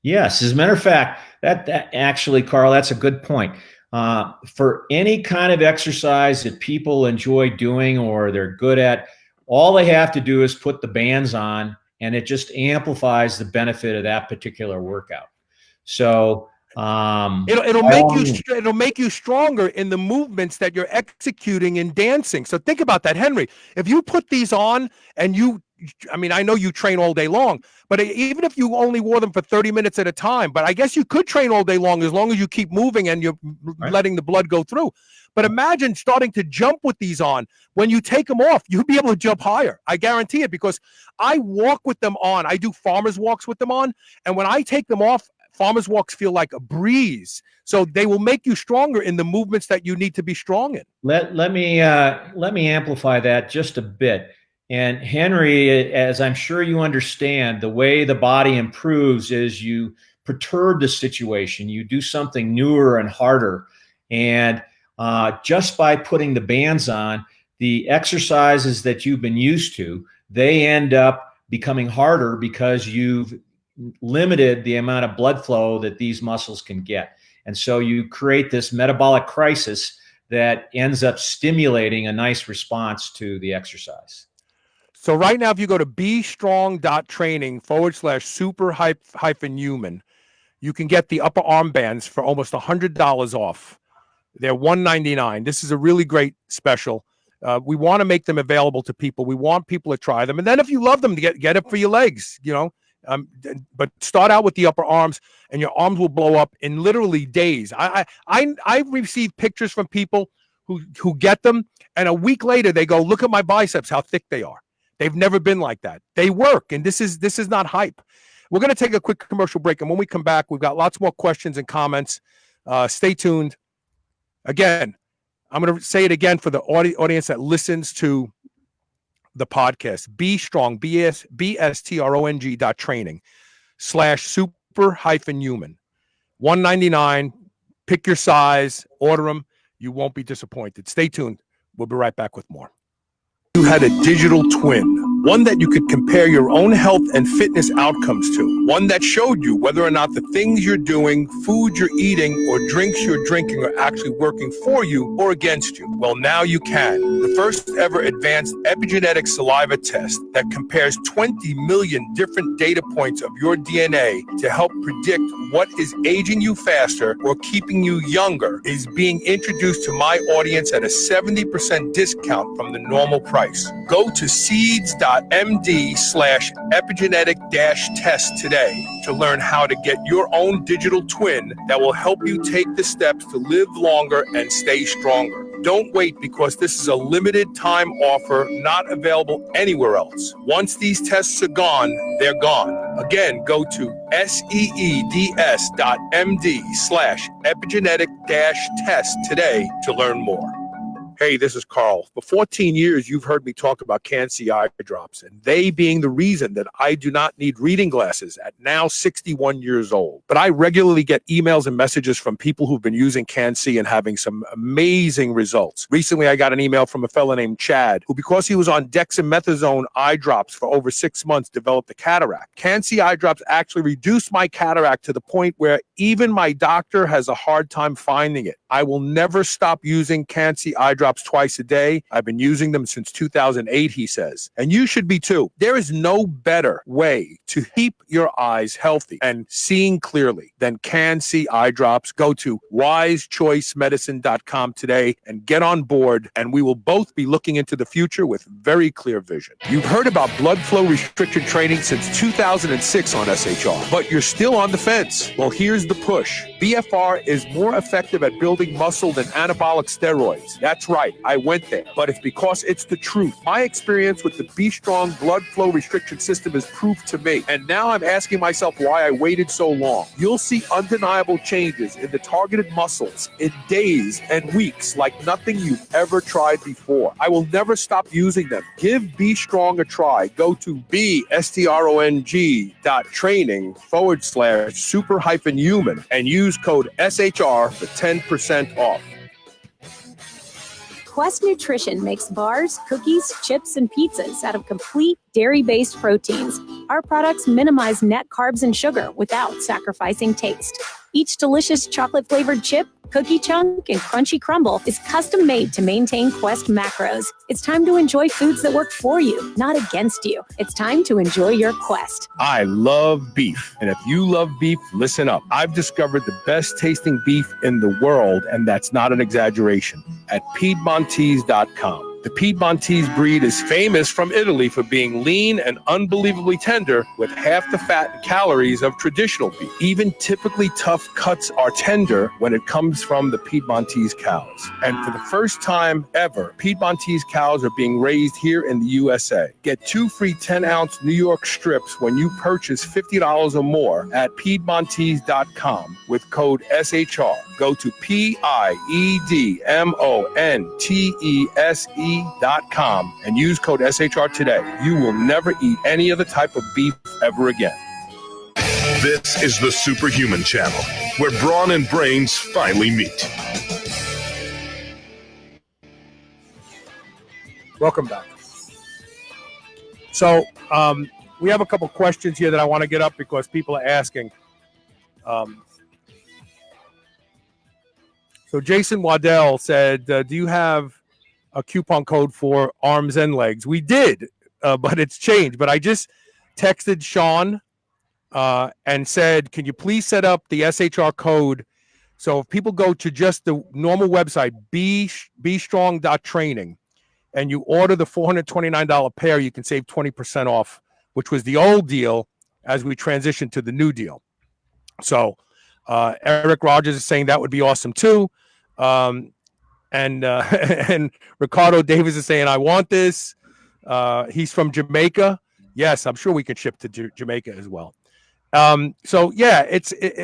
Yes. As a matter of fact, that actually, Carl, that's a good point. For any kind of exercise that people enjoy doing or they're good at, all they have to do is put the bands on, and it just amplifies the benefit of that particular workout. So it'll make you stronger in the movements that you're executing in dancing. So think about that, Henry. If you put these on and I know you train all day long, but even if you only wore them for 30 minutes at a time, but I guess you could train all day long as you keep moving and you're letting the blood go through. But imagine starting to jump with these on. When you take them off, you'll be able to jump higher. I guarantee it, because I walk with them on. I do farmer's walks with them on. And when I take them off, farmer's walks feel like a breeze. So they will make you stronger in the movements that you need to be strong in. Let me amplify that just a bit. And Henry, as I'm sure you understand, the way the body improves is you perturb the situation. You do something newer and harder. And just by putting the bands on, the exercises that you've been used to, they end up becoming harder because you've limited the amount of blood flow that these muscles can get. And so you create this metabolic crisis that ends up stimulating a nice response to the exercise. So right now, if you go to bestrong.training/super-human, you can get the upper arm bands for almost $100 off. They're $199. This is a really great special. We want to make them available to people. We want people to try them. And then if you love them, get it for your legs, but start out with the upper arms, and your arms will blow up in literally days. I received pictures from people who get them, and a week later they go, look at my biceps, how thick they are. They've never been like that. They work, and this is not hype. We're going to take a quick commercial break, and when we come back, we've got lots more questions and comments. Stay tuned. Again, I'm going to say it again for the audience that listens to the podcast. Bestrong, BSTRONG.training/super-human. $199. Pick your size, order them. You won't be disappointed. Stay tuned. We'll be right back with more. You had a digital twin, one that you could compare your own health and fitness outcomes to, one that showed you whether or not the things you're doing, food you're eating, or drinks you're drinking are actually working for you or against you. Well, now you can. The first ever advanced epigenetic saliva test that compares 20 million different data points of your DNA to help predict what is aging you faster or keeping you younger is being introduced to my audience at a 70% discount from the normal price. Go to seeds.md/epigenetic-test today to learn how to get your own digital twin that will help you take the steps to live longer and stay stronger. Don't wait, because this is a limited time offer not available anywhere else. Once these tests are gone, they're gone. Again, go to seeds.md/epigenetic-test today to learn more. Hey, this is Carl. For 14 years, you've heard me talk about Can-C eye drops, and they being the reason that I do not need reading glasses at now 61 years old. But I regularly get emails and messages from people who've been using Can-C and having some amazing results. Recently, I got an email from a fellow named Chad, who, because he was on dexamethasone eye drops for over 6 months, developed a cataract. Can-C eye drops actually reduced my cataract to the point where even my doctor has a hard time finding it. I will never stop using Can-C eye drops twice a day. I've been using them since 2008, he says. And you should be too. There is no better way to keep your eyes healthy and seeing clearly than Can-C eye drops. Go to wisechoicemedicine.com today and get on board, and we will both be looking into the future with very clear vision. You've heard about blood flow restriction training since 2006 on SHR, but you're still on the fence. Well, here's the push. BFR is more effective at building muscle than anabolic steroids. That's right, I went there, but it's because it's the truth. My experience with the B-Strong blood flow restriction system is proof to me, and now I'm asking myself why I waited so long. You'll see undeniable changes in the targeted muscles in days and weeks like nothing you've ever tried before. I will never stop using them. Give B-Strong a try. Go to bestrong.training/super-human and use code SHR for 10% off. Quest Nutrition makes bars, cookies, chips, and pizzas out of complete dairy-based proteins. Our products minimize net carbs and sugar without sacrificing taste. Each delicious chocolate-flavored chip, cookie chunk, and crunchy crumble is custom-made to maintain Quest macros. It's time to enjoy foods that work for you, not against you. It's time to enjoy your Quest. I love beef, and if you love beef, listen up. I've discovered the best tasting beef in the world, and that's not an exaggeration, at Piedmontese.com. The Piedmontese breed is famous from Italy for being lean and unbelievably tender with half the fat and calories of traditional beef. Even typically tough cuts are tender when it comes from the Piedmontese cows. And for the first time ever, Piedmontese cows are being raised here in the USA. Get 2 free 10-ounce New York strips when you purchase $50 or more at Piedmontese.com with code SHR. Go to PIEDMONTESE.com and use code SHR today. You will never eat any other type of beef ever again. This is the Superhuman Channel, where brawn and brains finally meet. Welcome back. So we have a couple questions here that I want to get up because people are asking. So Jason Waddell said, do you have a coupon code for arms and legs? We did, but it's changed. But I just texted Sean and said, can you please set up the SHR code? So if people go to just the normal website, bstrong.training, and you order the $429 pair, you can save 20% off, which was the old deal as we transition to the new deal. So Eric Rogers is saying that would be awesome too. And Ricardo Davis is saying, I want this. He's from Jamaica. Yes, I'm sure we could ship to Jamaica as well. So yeah,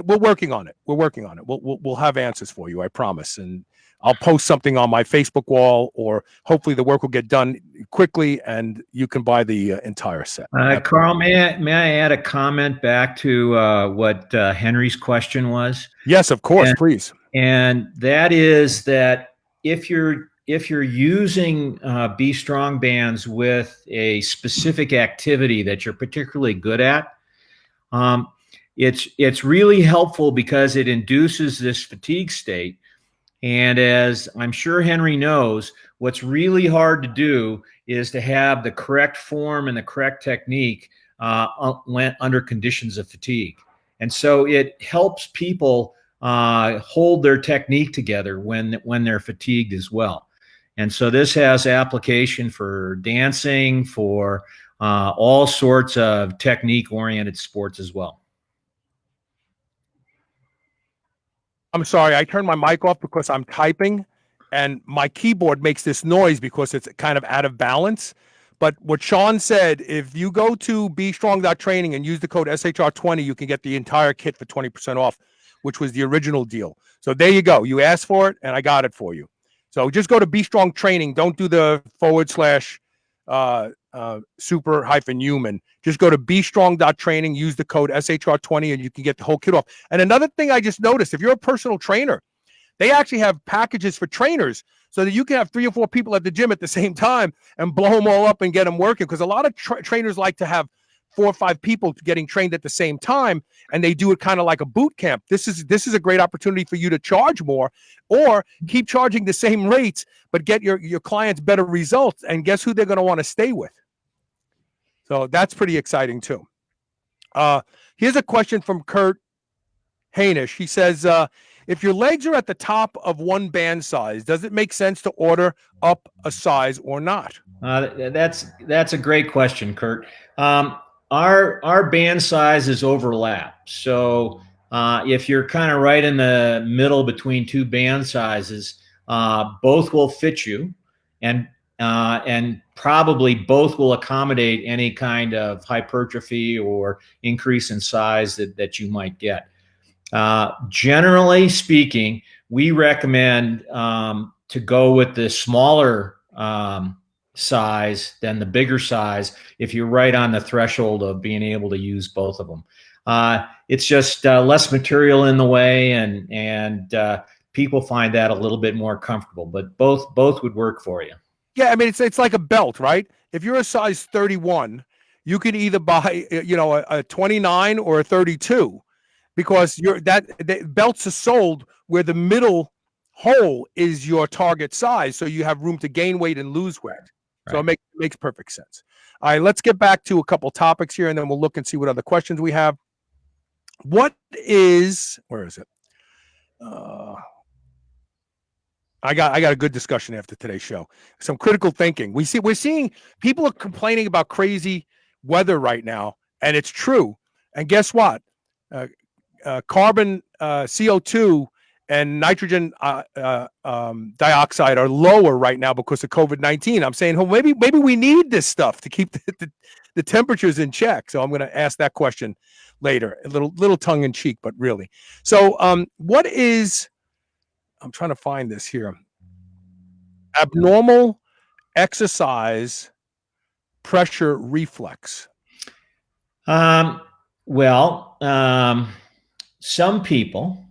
we're working on it. We'll have answers for you, I promise. And I'll post something on my Facebook wall, or hopefully the work will get done quickly and you can buy the entire set. Carl, may I add a comment back to what Henry's question was? Yes, of course, please. And that is that if you're using B Strong bands with a specific activity that you're particularly good at, it's really helpful because it induces this fatigue state. And as I'm sure Henry knows, what's really hard to do is to have the correct form and the correct technique under conditions of fatigue. And so it helps people hold their technique together when they're fatigued as well. And so this has application for dancing, for all sorts of technique-oriented sports as well. I'm sorry, I turned my mic off because I'm typing and my keyboard makes this noise because it's kind of out of balance. But what Sean said, if you go to bstrong.training and use the code SHR20, you can get the entire kit for 20% off, which was the original deal. So there you go. You asked for it and I got it for you. So just go to B-Strong Training. Don't do the / super-human. Just go to bstrong.training, use the code SHR20, and you can get the whole kit off. And another thing I just noticed, if you're a personal trainer, they actually have packages for trainers so that you can have 3 or 4 people at the gym at the same time and blow them all up and get them working. Because a lot of trainers like to have 4 or 5 people getting trained at the same time, and they do it kind of like a boot camp. This is a great opportunity for you to charge more or keep charging the same rates, but get your clients better results. And guess who they're going to want to stay with? So that's pretty exciting too. Here's a question from Kurt Hainish. He says, if your legs are at the top of one band size, does it make sense to order up a size or not? That's a great question, Kurt. Our band sizes overlap. So if you're kind of right in the middle between 2 band sizes, both will fit you, and probably both will accommodate any kind of hypertrophy or increase in size that you might get. Generally speaking, we recommend to go with the smaller size than the bigger size if you're right on the threshold of being able to use both of them. It's just less material in the way, and people find that a little bit more comfortable, but both would work for you. Yeah, I mean, it's like a belt, right? If you're a size 31, you can either buy, a 29 or a 32, because the belts are sold where the middle hole is your target size, so you have room to gain weight and lose weight. Right. So it makes perfect sense. All right, let's get back to a couple topics here, and then we'll look and see what other questions we have. Where is it? I got a good discussion after today's show. Some critical thinking. We're seeing people are complaining about crazy weather right now, and it's true. And guess what? Carbon, CO2, and nitrogen dioxide are lower right now because of COVID-19. I'm saying, maybe we need this stuff to keep the temperatures in check. So I'm going to ask that question later, a little tongue in cheek, but really. So what is? I'm trying to find this here. Abnormal exercise pressure reflex. Some people,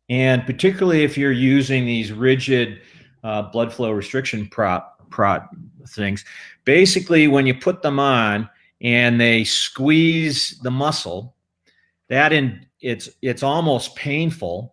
and particularly if you're using these rigid blood flow restriction things, basically when you put them on and they squeeze the muscle, it's almost painful.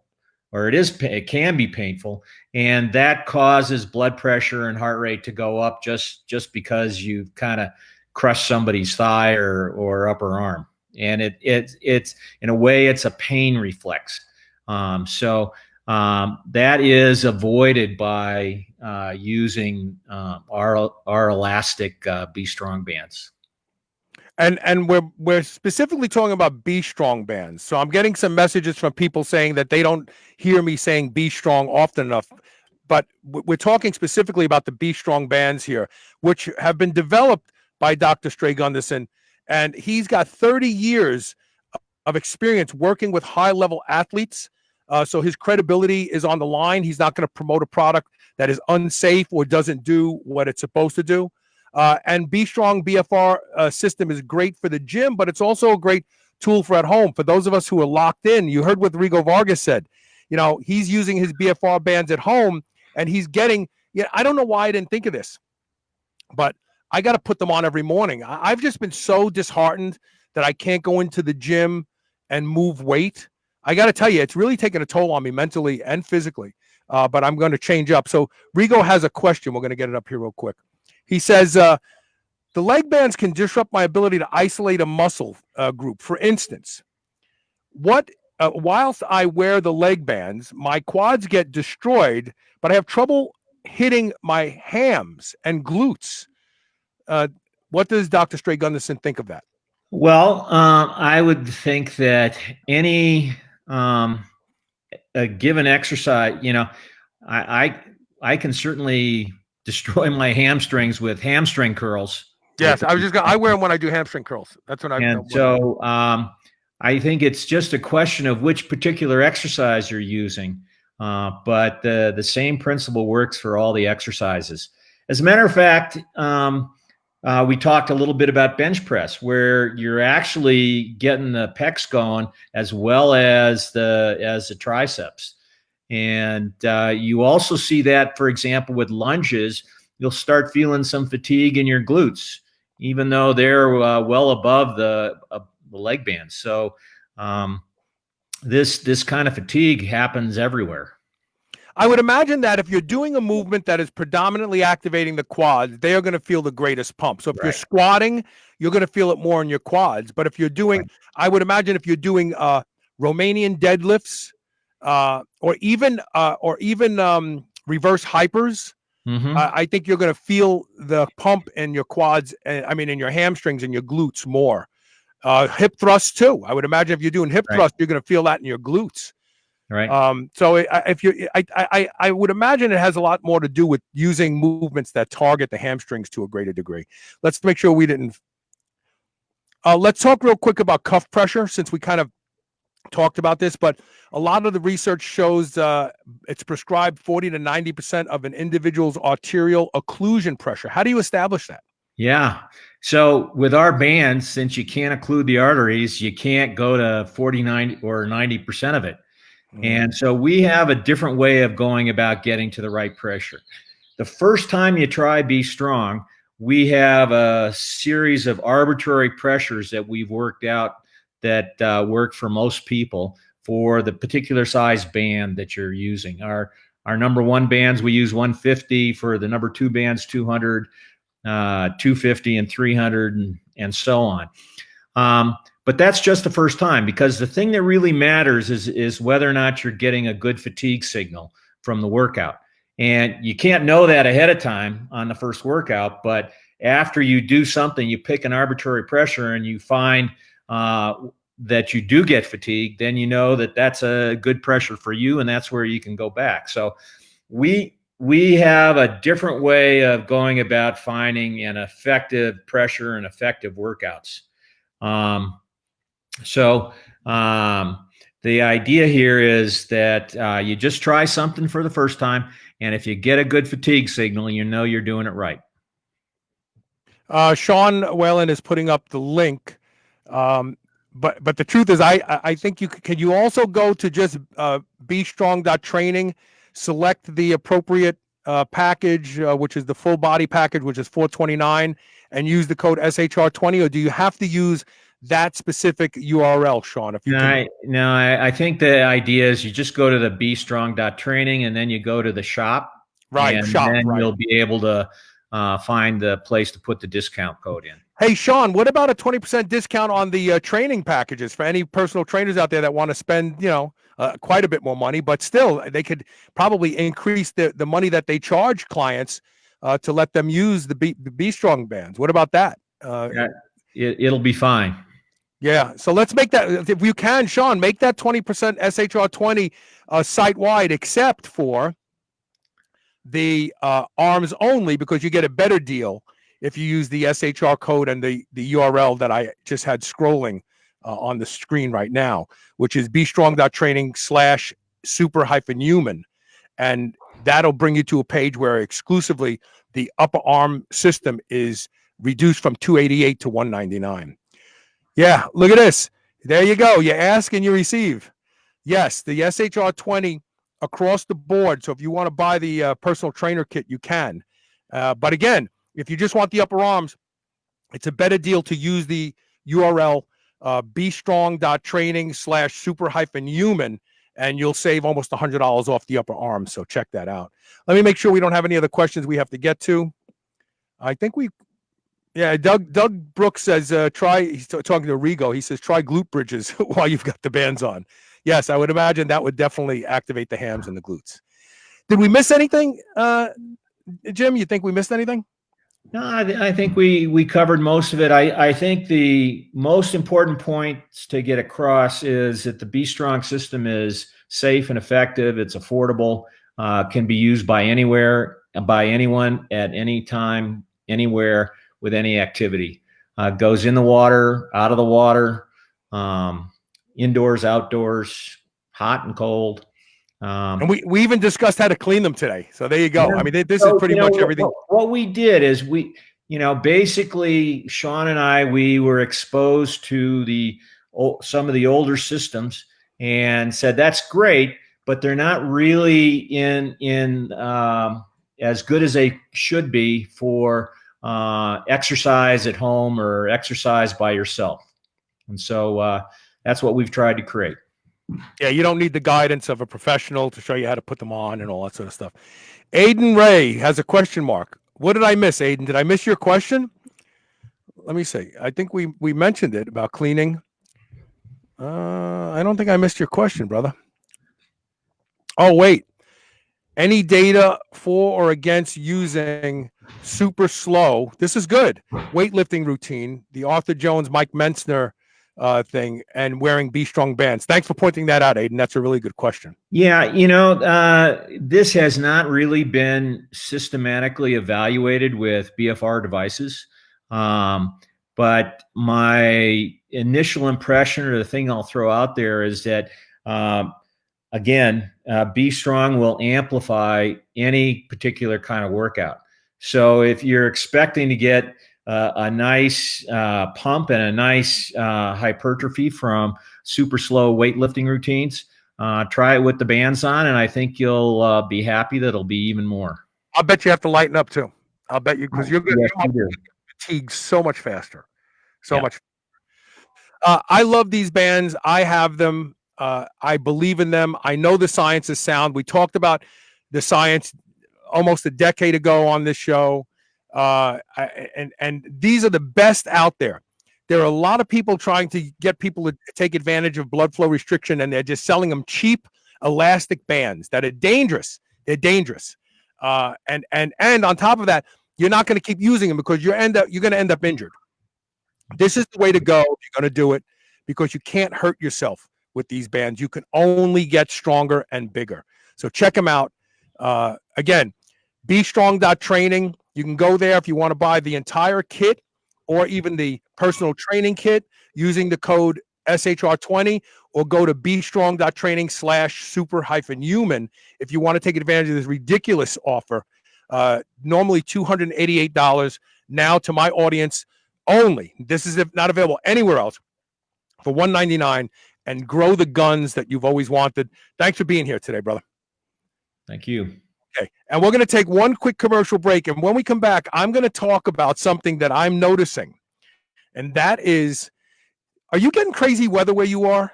or it can be painful, and that causes blood pressure and heart rate to go up just because you've kind of crushed somebody's thigh or upper arm. And it's in a way, it's a pain reflex. That is avoided by using our elastic B Strong bands. And we're specifically talking about B Strong bands. So I'm getting some messages from people saying that they don't hear me saying B Strong often enough. But we're talking specifically about the B Strong bands here, which have been developed by Dr. Stray-Gunderson. And he's got 30 years of experience working with high-level athletes. So his credibility is on the line. He's not going to promote a product that is unsafe or doesn't do what it's supposed to do. And B Strong BFR system is great for the gym, but it's also a great tool for at home. For those of us who are locked in, you heard what Rigo Vargas said. You know, he's using his BFR bands at home, and he's getting, I don't know why I didn't think of this, but I got to put them on every morning. I've just been so disheartened that I can't go into the gym and move weight. I got to tell you, it's really taken a toll on me mentally and physically, but I'm going to change up. So Rigo has a question. We're going to get it up here real quick. He says, the leg bands can disrupt my ability to isolate a muscle group. For instance, whilst I wear the leg bands, my quads get destroyed, but I have trouble hitting my hams and glutes. What does Dr. Stray-Gunderson think of that? Well, I would think that any a given exercise, I can certainly destroy my hamstrings with hamstring curls. Yes, I wear them when I do hamstring curls. That's what I. And so I think it's just a question of which particular exercise you're using. But the same principle works for all the exercises. As a matter of fact, we talked a little bit about bench press, where you're actually getting the pecs going as well as the triceps. And you also see that, for example, with lunges, you'll start feeling some fatigue in your glutes, even though they're well above the leg bands. So this kind of fatigue happens everywhere. I would imagine that if you're doing a movement that is predominantly activating the quads, they are going to feel the greatest pump. So if you're squatting, you're going to feel it more in your quads. But if you're doing, I would imagine if you're doing Romanian deadlifts, or even reverse hypers, I think you're going to feel the pump in your quads. In your hamstrings and your glutes more. Hip thrusts too. I would imagine if you're doing hip thrust, you're going to feel that in your glutes. Right. I would imagine it has a lot more to do with using movements that target the hamstrings to a greater degree. Let's make sure we didn't. Let's talk real quick about cuff pressure, since we kind of talked about this, but a lot of the research shows it's prescribed 40 to 90% of an individual's arterial occlusion pressure. How do you establish that? Yeah. So with our bands, since you can't occlude the arteries, you can't go to 49 or 90% of it. And so we have a different way of going about getting to the right pressure. The first time you try B Strong, we have a series of arbitrary pressures that we've worked out that work for most people for the particular size band that you're using. Our number one bands, we use 150. For the number two bands, 200, 250, and 300, and so on. But that's just the first time, because the thing that really matters is whether or not you're getting a good fatigue signal from the workout. And you can't know that ahead of time on the first workout, but after you do something, you pick an arbitrary pressure and you find that you do get fatigue, then you know that that's a good pressure for you, and that's where you can go back. So we have a different way of going about finding an effective pressure and effective workouts. The idea here is that you just try something for the first time, and if you get a good fatigue signal, you know you're doing it right. Sean Whalen is putting up the link, but the truth is, I think you also go to just bstrong.training, select the appropriate package, which is the full body package, which is $429, and use the code SHR20, or do you have to use that specific URL, Sean? If you I think the idea is you just go to the bestrong.training and then you go to the shop. Right, and shop, then right. you'll be able to find the place to put the discount code in. Hey, Sean, what about a 20% discount on the training packages for any personal trainers out there that want to spend, quite a bit more money, but still they could probably increase the money that they charge clients to let them use the B Strong bands. What about that? It'll be fine. Yeah. So let's make that, if you can, Sean, make that 20% SHR20 site-wide, except for the arms only, because you get a better deal if you use the SHR code and the URL that I just had scrolling on the screen right now, which is bestrong.training/super-human. And that'll bring you to a page where exclusively the upper arm system is reduced from $288 to $199. Yeah, look at this. There you go. You ask and you receive. Yes, the SHR20 across the board. So if you want to buy the personal trainer kit, you can. But again, if you just want the upper arms, it's a better deal to use the URL bestrong.training/super-human, and you'll save almost $100 off the upper arms. So check that out. Let me make sure we don't have any other questions we have to get to. I think Doug Brooks says, he's talking to Rigo. He says, try glute bridges while you've got the bands on. Yes, I would imagine that would definitely activate the hams and the glutes. Did we miss anything, Jim? You think we missed anything? No, I think we covered most of it. I think the most important points to get across is that the B Strong system is safe and effective. It's affordable, can be used by anyone at any time, anywhere, with any activity. Goes in the water, out of the water, indoors, outdoors, hot and cold. And we even discussed how to clean them today. So there you go. Yeah. I mean, this is pretty much everything. What we did is basically Sean and we were exposed to some of the older systems and said, that's great, but they're not really in as good as they should be for exercise at home or exercise by yourself. And so that's what we've tried to create. Yeah, you don't need the guidance of a professional to show you how to put them on and all that sort of stuff. Aiden Ray has a question mark. What did I miss, Aiden? Did I miss your question? Let me see. I think we mentioned it about cleaning. I don't think I missed your question, brother. Oh, wait. Any data for or against using super slow? This is good. Weightlifting routine, the Arthur Jones, Mike Mentzner thing, and wearing B Strong bands. Thanks for pointing that out, Aiden. That's a really good question. Yeah, this has not really been systematically evaluated with BFR devices. But my initial impression, or the thing I'll throw out there, is that again, B Strong will amplify any particular kind of workout. So if you're expecting to get a nice pump and a nice hypertrophy from super slow weightlifting routines, try it with the bands on, and I think you'll be happy that it'll be even more. I'll bet you have to lighten up too. I'll bet you, because you're going to fatigue so much faster. Much. I love these bands. I have them. I believe in them. I know the science is sound. We talked about the science almost a decade ago on this show. And these are the best out there. There are a lot of people trying to get people to take advantage of blood flow restriction, and they're just selling them cheap elastic bands that are dangerous. They're dangerous. And on top of that, you're not going to keep using them because you're going to end up injured. This is the way to go if you're going to do it, because you can't hurt yourself with these bands. You can only get stronger and bigger. So check them out. Again, bestrong.training. You can go there if you want to buy the entire kit or even the personal training kit using the code SHR20, or go to bestrong.training/super-human if you want to take advantage of this ridiculous offer. Normally $288, now to my audience only. This is not available anywhere else, for $199, and grow the guns that you've always wanted. Thanks for being here today, brother. Thank you. Okay, and we're going to take one quick commercial break, and when we come back, I'm going to talk about something that I'm noticing, and that is Are you getting crazy weather where you are?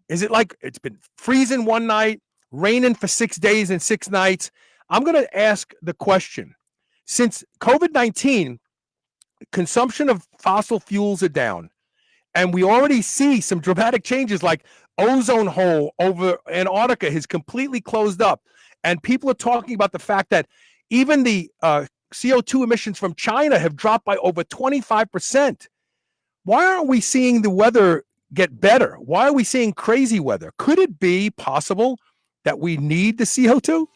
Is it like it's been freezing one night, raining for 6 days and 6 nights? I'm going to ask the question. Since COVID-19, consumption of fossil fuels are down, and we already see some dramatic changes, like ozone hole over Antarctica has completely closed up. And people are talking about the fact that even the CO2 emissions from China have dropped by over 25%. Why aren't we seeing the weather get better? Why are we seeing crazy weather? Could it be possible that we need the CO2?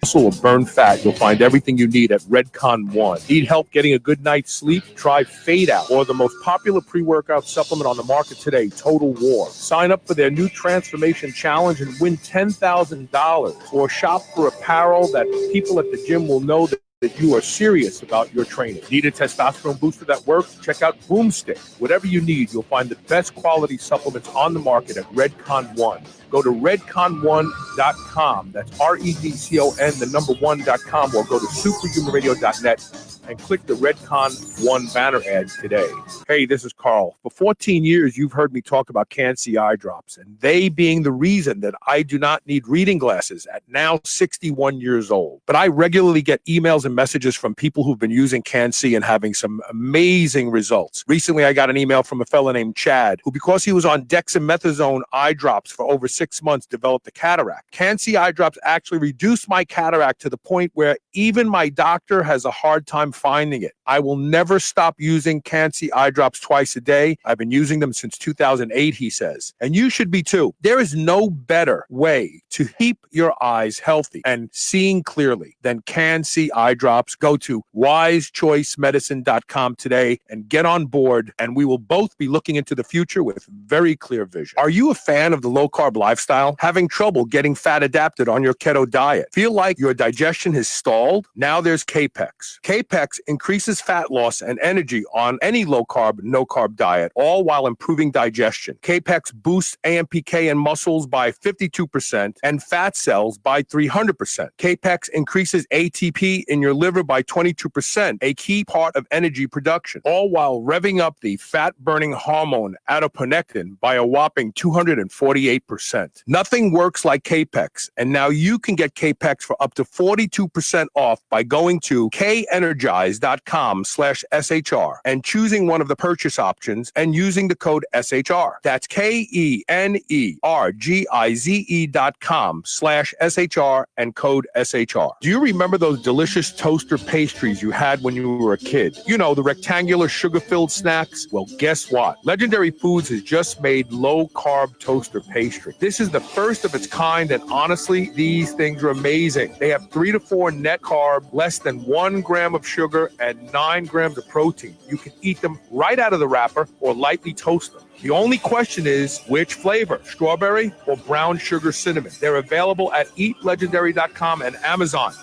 Muscle or burn fat, you'll find everything you need at Redcon 1. Need help getting a good night's sleep? Try Fade Out, or the most popular pre-workout supplement on the market today, Total War. Sign up for their new Transformation Challenge and win $10,000, or shop for apparel that people at the gym will know that you are serious about your training. Need a testosterone booster that works? Check out Boomstick. Whatever you need, you'll find the best quality supplements on the market at Redcon 1. Go to redcon1.com. That's REDCON, the number 1.com, or go to superhumanradio.net and click the Redcon 1 banner ad today. Hey, this is Carl. For 14 years, you've heard me talk about Can-C eye drops, and they being the reason that I do not need reading glasses at now 61 years old. But I regularly get emails and messages from people who've been using Can-C and having some amazing results. Recently, I got an email from a fellow named Chad, who, because he was on dexamethasone eye drops for over 6 months, developed a cataract. Can-C eye drops actually reduced my cataract to the point where even my doctor has a hard time finding it. I will never stop using Can-C eye drops twice a day. I've been using them since 2008, he says. And you should be too. There is no better way to keep your eyes healthy and seeing clearly than Can-C eye drops. Go to wisechoicemedicine.com today and get on board, and we will both be looking into the future with very clear vision. Are you a fan of the low-carb lifestyle? Having trouble getting fat adapted on your keto diet? Feel like your digestion has stalled? Now there's Capex. Capex increases fat loss and energy on any low-carb, no-carb diet, all while improving digestion. Capex boosts AMPK in muscles by 52% and fat cells by 300%. Capex increases ATP in your liver by 22%, a key part of energy production, all while revving up the fat-burning hormone adiponectin by a whopping 248%. Nothing works like Capex, and now you can get Capex for up to 42% off by going to kenergize.com/SHR and choosing one of the purchase options and using the code SHR. That's KENERGIZE.com/SHR and code SHR. Do you remember those delicious toaster pastries you had when you were a kid? You know, the rectangular sugar-filled snacks? Well, guess what? Legendary Foods has just made low-carb toaster pastry. This is the first of its kind, and honestly, these things are amazing. They have 3 to 4 net carb, less than 1 gram of sugar, and 9 grams of protein. You can eat them right out of the wrapper or lightly toast them. The only question is, which flavor, strawberry or brown sugar cinnamon? They're available at eatlegendary.com and Amazon.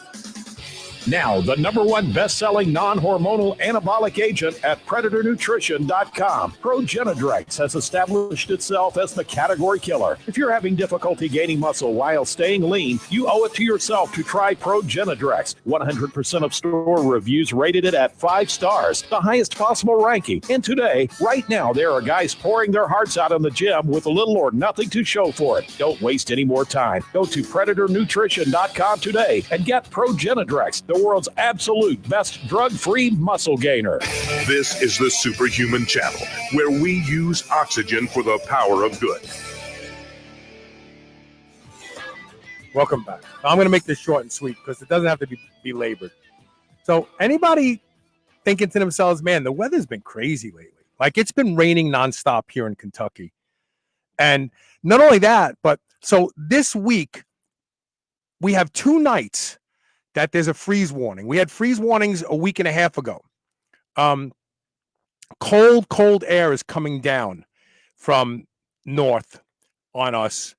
Now, the #1 best-selling non-hormonal anabolic agent at PredatorNutrition.com. Progenadrex has established itself as the category killer. If you're having difficulty gaining muscle while staying lean, you owe it to yourself to try Progenadrex. 100% of store reviews rated it at 5 stars, the highest possible ranking. And today, right now, there are guys pouring their hearts out in the gym with little or nothing to show for it. Don't waste any more time. Go to PredatorNutrition.com today and get Progenadrex, the world's absolute best drug-free muscle gainer. This is the Superhuman Channel, where we use oxygen for the power of good. Welcome back. I'm going to make this short and sweet because it doesn't have to be belabored. So anybody thinking to themselves, man, the weather's been crazy lately. Like, it's been raining nonstop here in Kentucky. And not only that, but so this week we have 2 nights that there's a freeze warning. We had freeze warnings a week and a half ago. Cold air is coming down from north on us.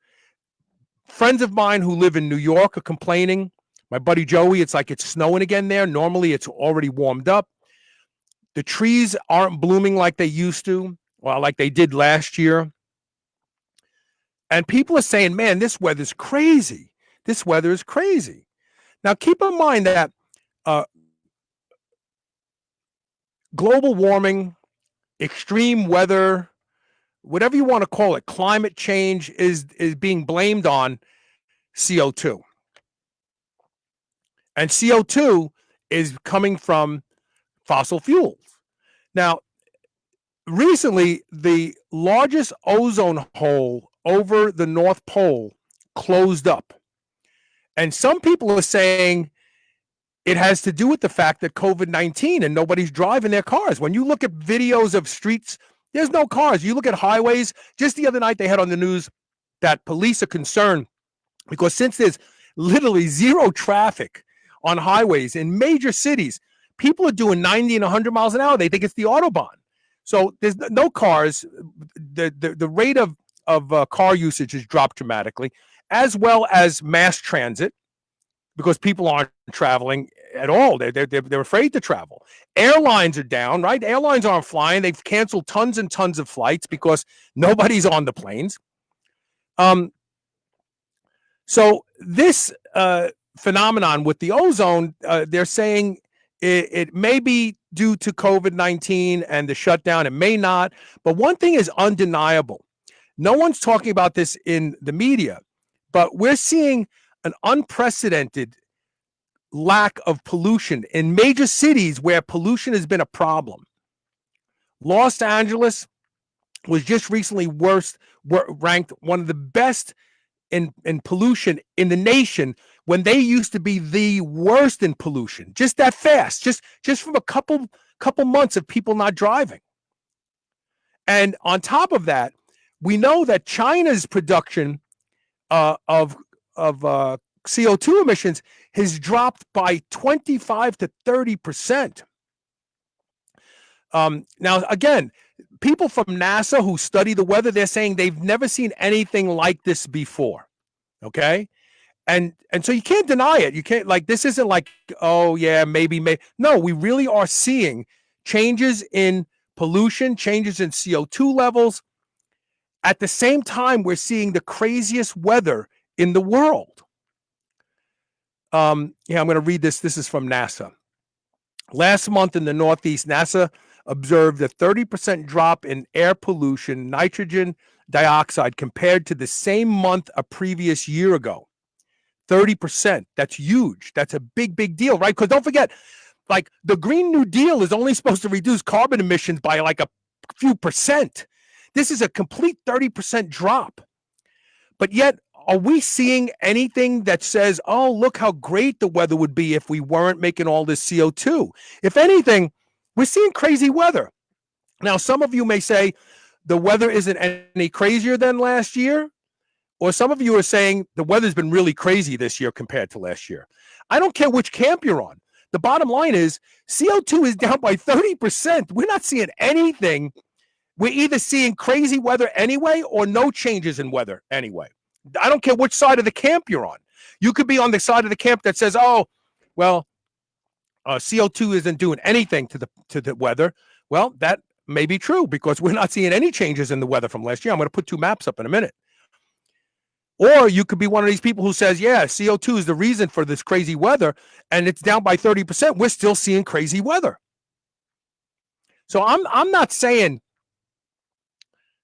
Friends of mine who live in New York are complaining. My buddy Joey, it's like it's snowing again there. Normally it's already warmed up. The trees aren't blooming like they used to, well, like they did last year. And people are saying, man, this weather's crazy. This weather is crazy. Now, keep in mind that global warming, extreme weather, whatever you want to call it, climate change is being blamed on CO2. And CO2 is coming from fossil fuels. Now, recently, the largest ozone hole over the North Pole closed up. And some people are saying it has to do with the fact that COVID-19 and nobody's driving their cars. When you look at videos of streets, there's no cars. You look at highways. Just the other night, they had on the news that police are concerned because since there's literally zero traffic on highways in major cities, people are doing 90 and 100 miles an hour. They think it's the Autobahn. So there's no cars. The rate of car usage has dropped dramatically, as well as mass transit, because people aren't traveling at all. They're afraid to travel. Airlines are down, right? Airlines aren't flying. They've canceled tons and tons of flights because nobody's on the planes. So this phenomenon with the ozone, they're saying it may be due to COVID-19 and the shutdown. It may not. But one thing is undeniable. No one's talking about this in the media, but we're seeing an unprecedented lack of pollution in major cities where pollution has been a problem. Los Angeles was just recently ranked one of the best in pollution in the nation when they used to be the worst in pollution. Just that fast, just from a couple months of people not driving. And on top of that, we know that China's production of CO2 emissions has dropped by 25 to 30%. Now, again, people from NASA who study the weather, they're saying they've never seen anything like this before. Okay. And so you can't deny it. You can't, like, this isn't like, oh yeah, maybe. No, we really are seeing changes in pollution, changes in CO2 levels. At the same time, we're seeing the craziest weather in the world. I'm going to read this. This is from NASA. Last month in the Northeast, NASA observed a 30% drop in air pollution, nitrogen dioxide, compared to the same month a previous year ago. 30%. That's huge. That's a big, big deal, right? Because don't forget, like, the Green New Deal is only supposed to reduce carbon emissions by like a few percent. This is a complete 30% drop. But yet, are we seeing anything that says, oh, look how great the weather would be if we weren't making all this CO2? If anything, we're seeing crazy weather. Now, some of you may say the weather isn't any crazier than last year. Or some of you are saying the weather's been really crazy this year compared to last year. I don't care which camp you're on. The bottom line is CO2 is down by 30%. We're not seeing anything. We're either seeing crazy weather anyway or no changes in weather anyway. I don't care which side of the camp you're on. You could be on the side of the camp that says, oh, well, CO2 isn't doing anything to the weather. Well, that may be true because we're not seeing any changes in the weather from last year. I'm going to put two maps up in a minute. Or you could be one of these people who says, yeah, CO2 is the reason for this crazy weather, and it's down by 30%. We're still seeing crazy weather. So I'm not saying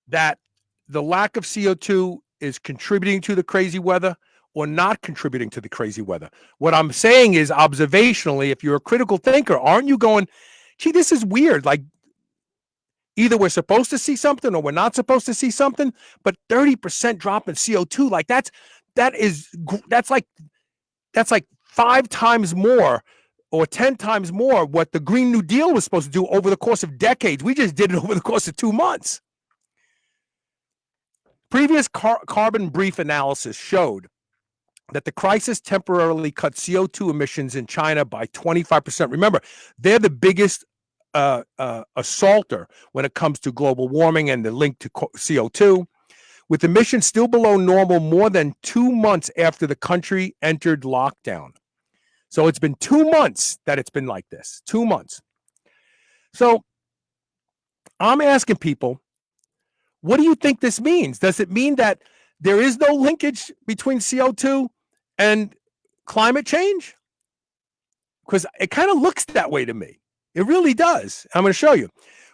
that the lack of CO2 is contributing to the crazy weather or not contributing to the crazy weather. What I'm saying is, observationally, if you're a critical thinker, aren't you going, gee, this is weird. Like, either we're supposed to see something or we're not supposed to see something, but 30% drop in CO2, like that's like 5 times more or 10 times more what the Green New Deal was supposed to do over the course of decades. We just did it over the course of 2 months. Previous carbon brief analysis showed that the crisis temporarily cut CO2 emissions in China by 25%. Remember, they're the biggest assaulter when it comes to global warming and the link to CO2, with emissions still below normal more than 2 months after the country entered lockdown. So it's been 2 months that it's been like this, 2 months. So I'm asking people, what do you think this means? Does it mean that there is no linkage between CO2 and climate change? Because it kind of looks that way to me. It really does. I'm going to show you.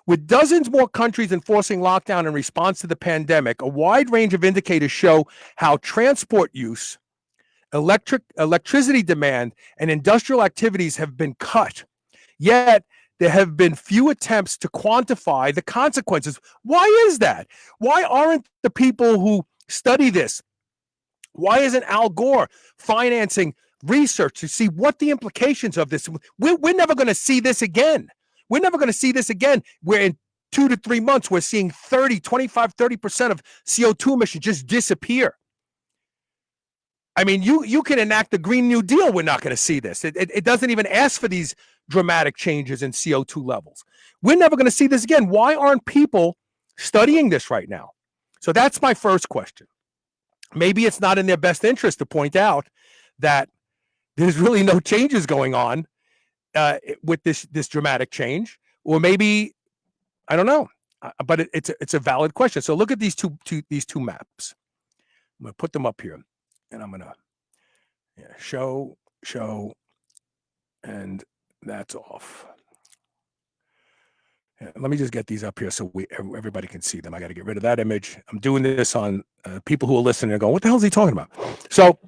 With dozens more countries enforcing lockdown in response to the pandemic, a wide range of indicators show how transport use, electricity demand, and industrial activities have been cut. Yet, there have been few attempts to quantify the consequences. Why is that? Why aren't the people who study this? Why isn't Al Gore financing research to see what the implications of this? We're never going to see this again. We're never going to see this again. Where in 2 to 3 months, we're seeing 25-30% of CO2 emissions just disappear. I mean, you can enact the Green New Deal. We're not going to see this. It doesn't even ask for these dramatic changes in CO2 levels. We're never going to see this again. Why aren't people studying this right now? So that's my first question. Maybe it's not in their best interest to point out that there's really no changes going on with this dramatic change, or maybe I don't know. But it's a valid question. So look at these two maps. I'm going to put them up here, and I'm going to show, and that's off. Let me just get these up here so everybody can see them. I got to get rid of that image. I'm doing this on people who are listening and going, what the hell is he talking about? So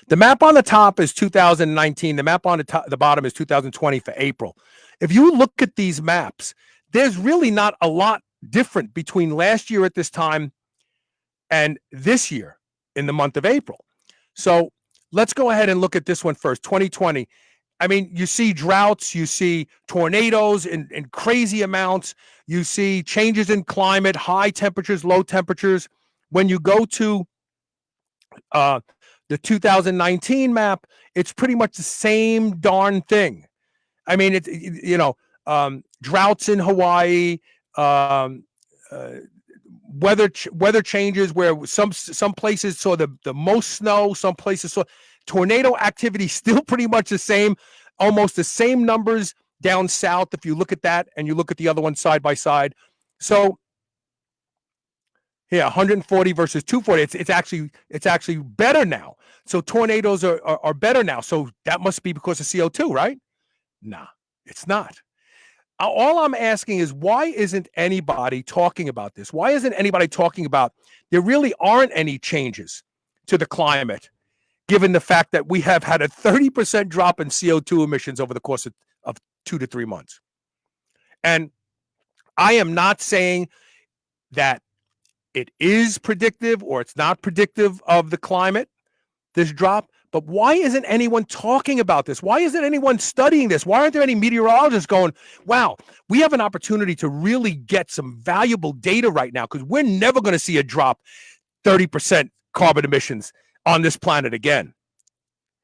the map on the top is 2019. The map on the bottom is 2020 for April. If you look at these maps, there's really not a lot different between last year at this time and this year in the month of April. So let's go ahead and look at this one first, 2020. I mean, you see droughts, you see tornadoes in crazy amounts, you see changes in climate, high temperatures, low temperatures. When you go to the 2019 map, it's pretty much the same darn thing. I mean, droughts in Hawaii, weather changes where some places saw the most snow, some places saw tornado activity still pretty much the same, almost the same numbers down south if you look at that and you look at the other one side by side. So yeah, 140 versus 240. It's actually better now. So tornadoes are better now. So that must be because of CO2, right? Nah, it's not. All I'm asking is, why isn't anybody talking about this? Why isn't anybody talking about there really aren't any changes to the climate, given the fact that we have had a 30% drop in CO2 emissions over the course of 2 to 3 months? And I am not saying that it is predictive or it's not predictive of the climate, this drop. But why isn't anyone talking about this? Why isn't anyone studying this? Why aren't there any meteorologists going, wow, we have an opportunity to really get some valuable data right now, because we're never going to see a drop 30% carbon emissions on this planet again.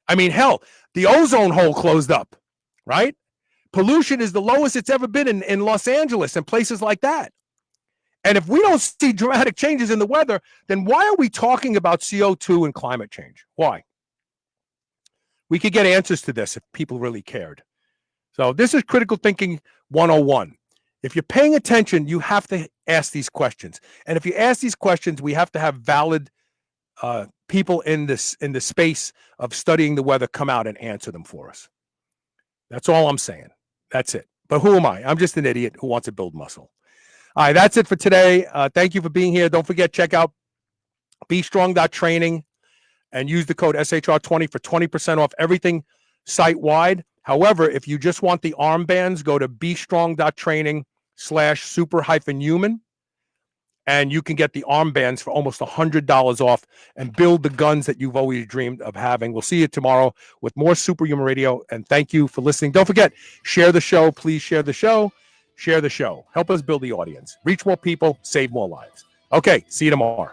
I mean, hell, the ozone hole closed up, right? Pollution is the lowest it's ever been in Los Angeles and places like that. And if we don't see dramatic changes in the weather, then why are we talking about CO2 and climate change? Why? We could get answers to this if people really cared. So this is Critical Thinking 101. If you're paying attention, you have to ask these questions. And if you ask these questions, we have to have valid people in the space of studying the weather come out and answer them for us. That's all I'm saying. That's it. But who am I? I'm just an idiot who wants to build muscle. All right, that's it for today. Thank you for being here. Don't forget, check out bestrong.training and use the code SHR20 for 20% off everything site-wide. However, if you just want the armbands, go to bestrong.training/super-human, and you can get the armbands for almost $100 off and build the guns that you've always dreamed of having. We'll see you tomorrow with more Superhuman Radio, and thank you for listening. Don't forget, share the show. Please share the show. Share the show. Help us build the audience. Reach more people. Save more lives. Okay, see you tomorrow.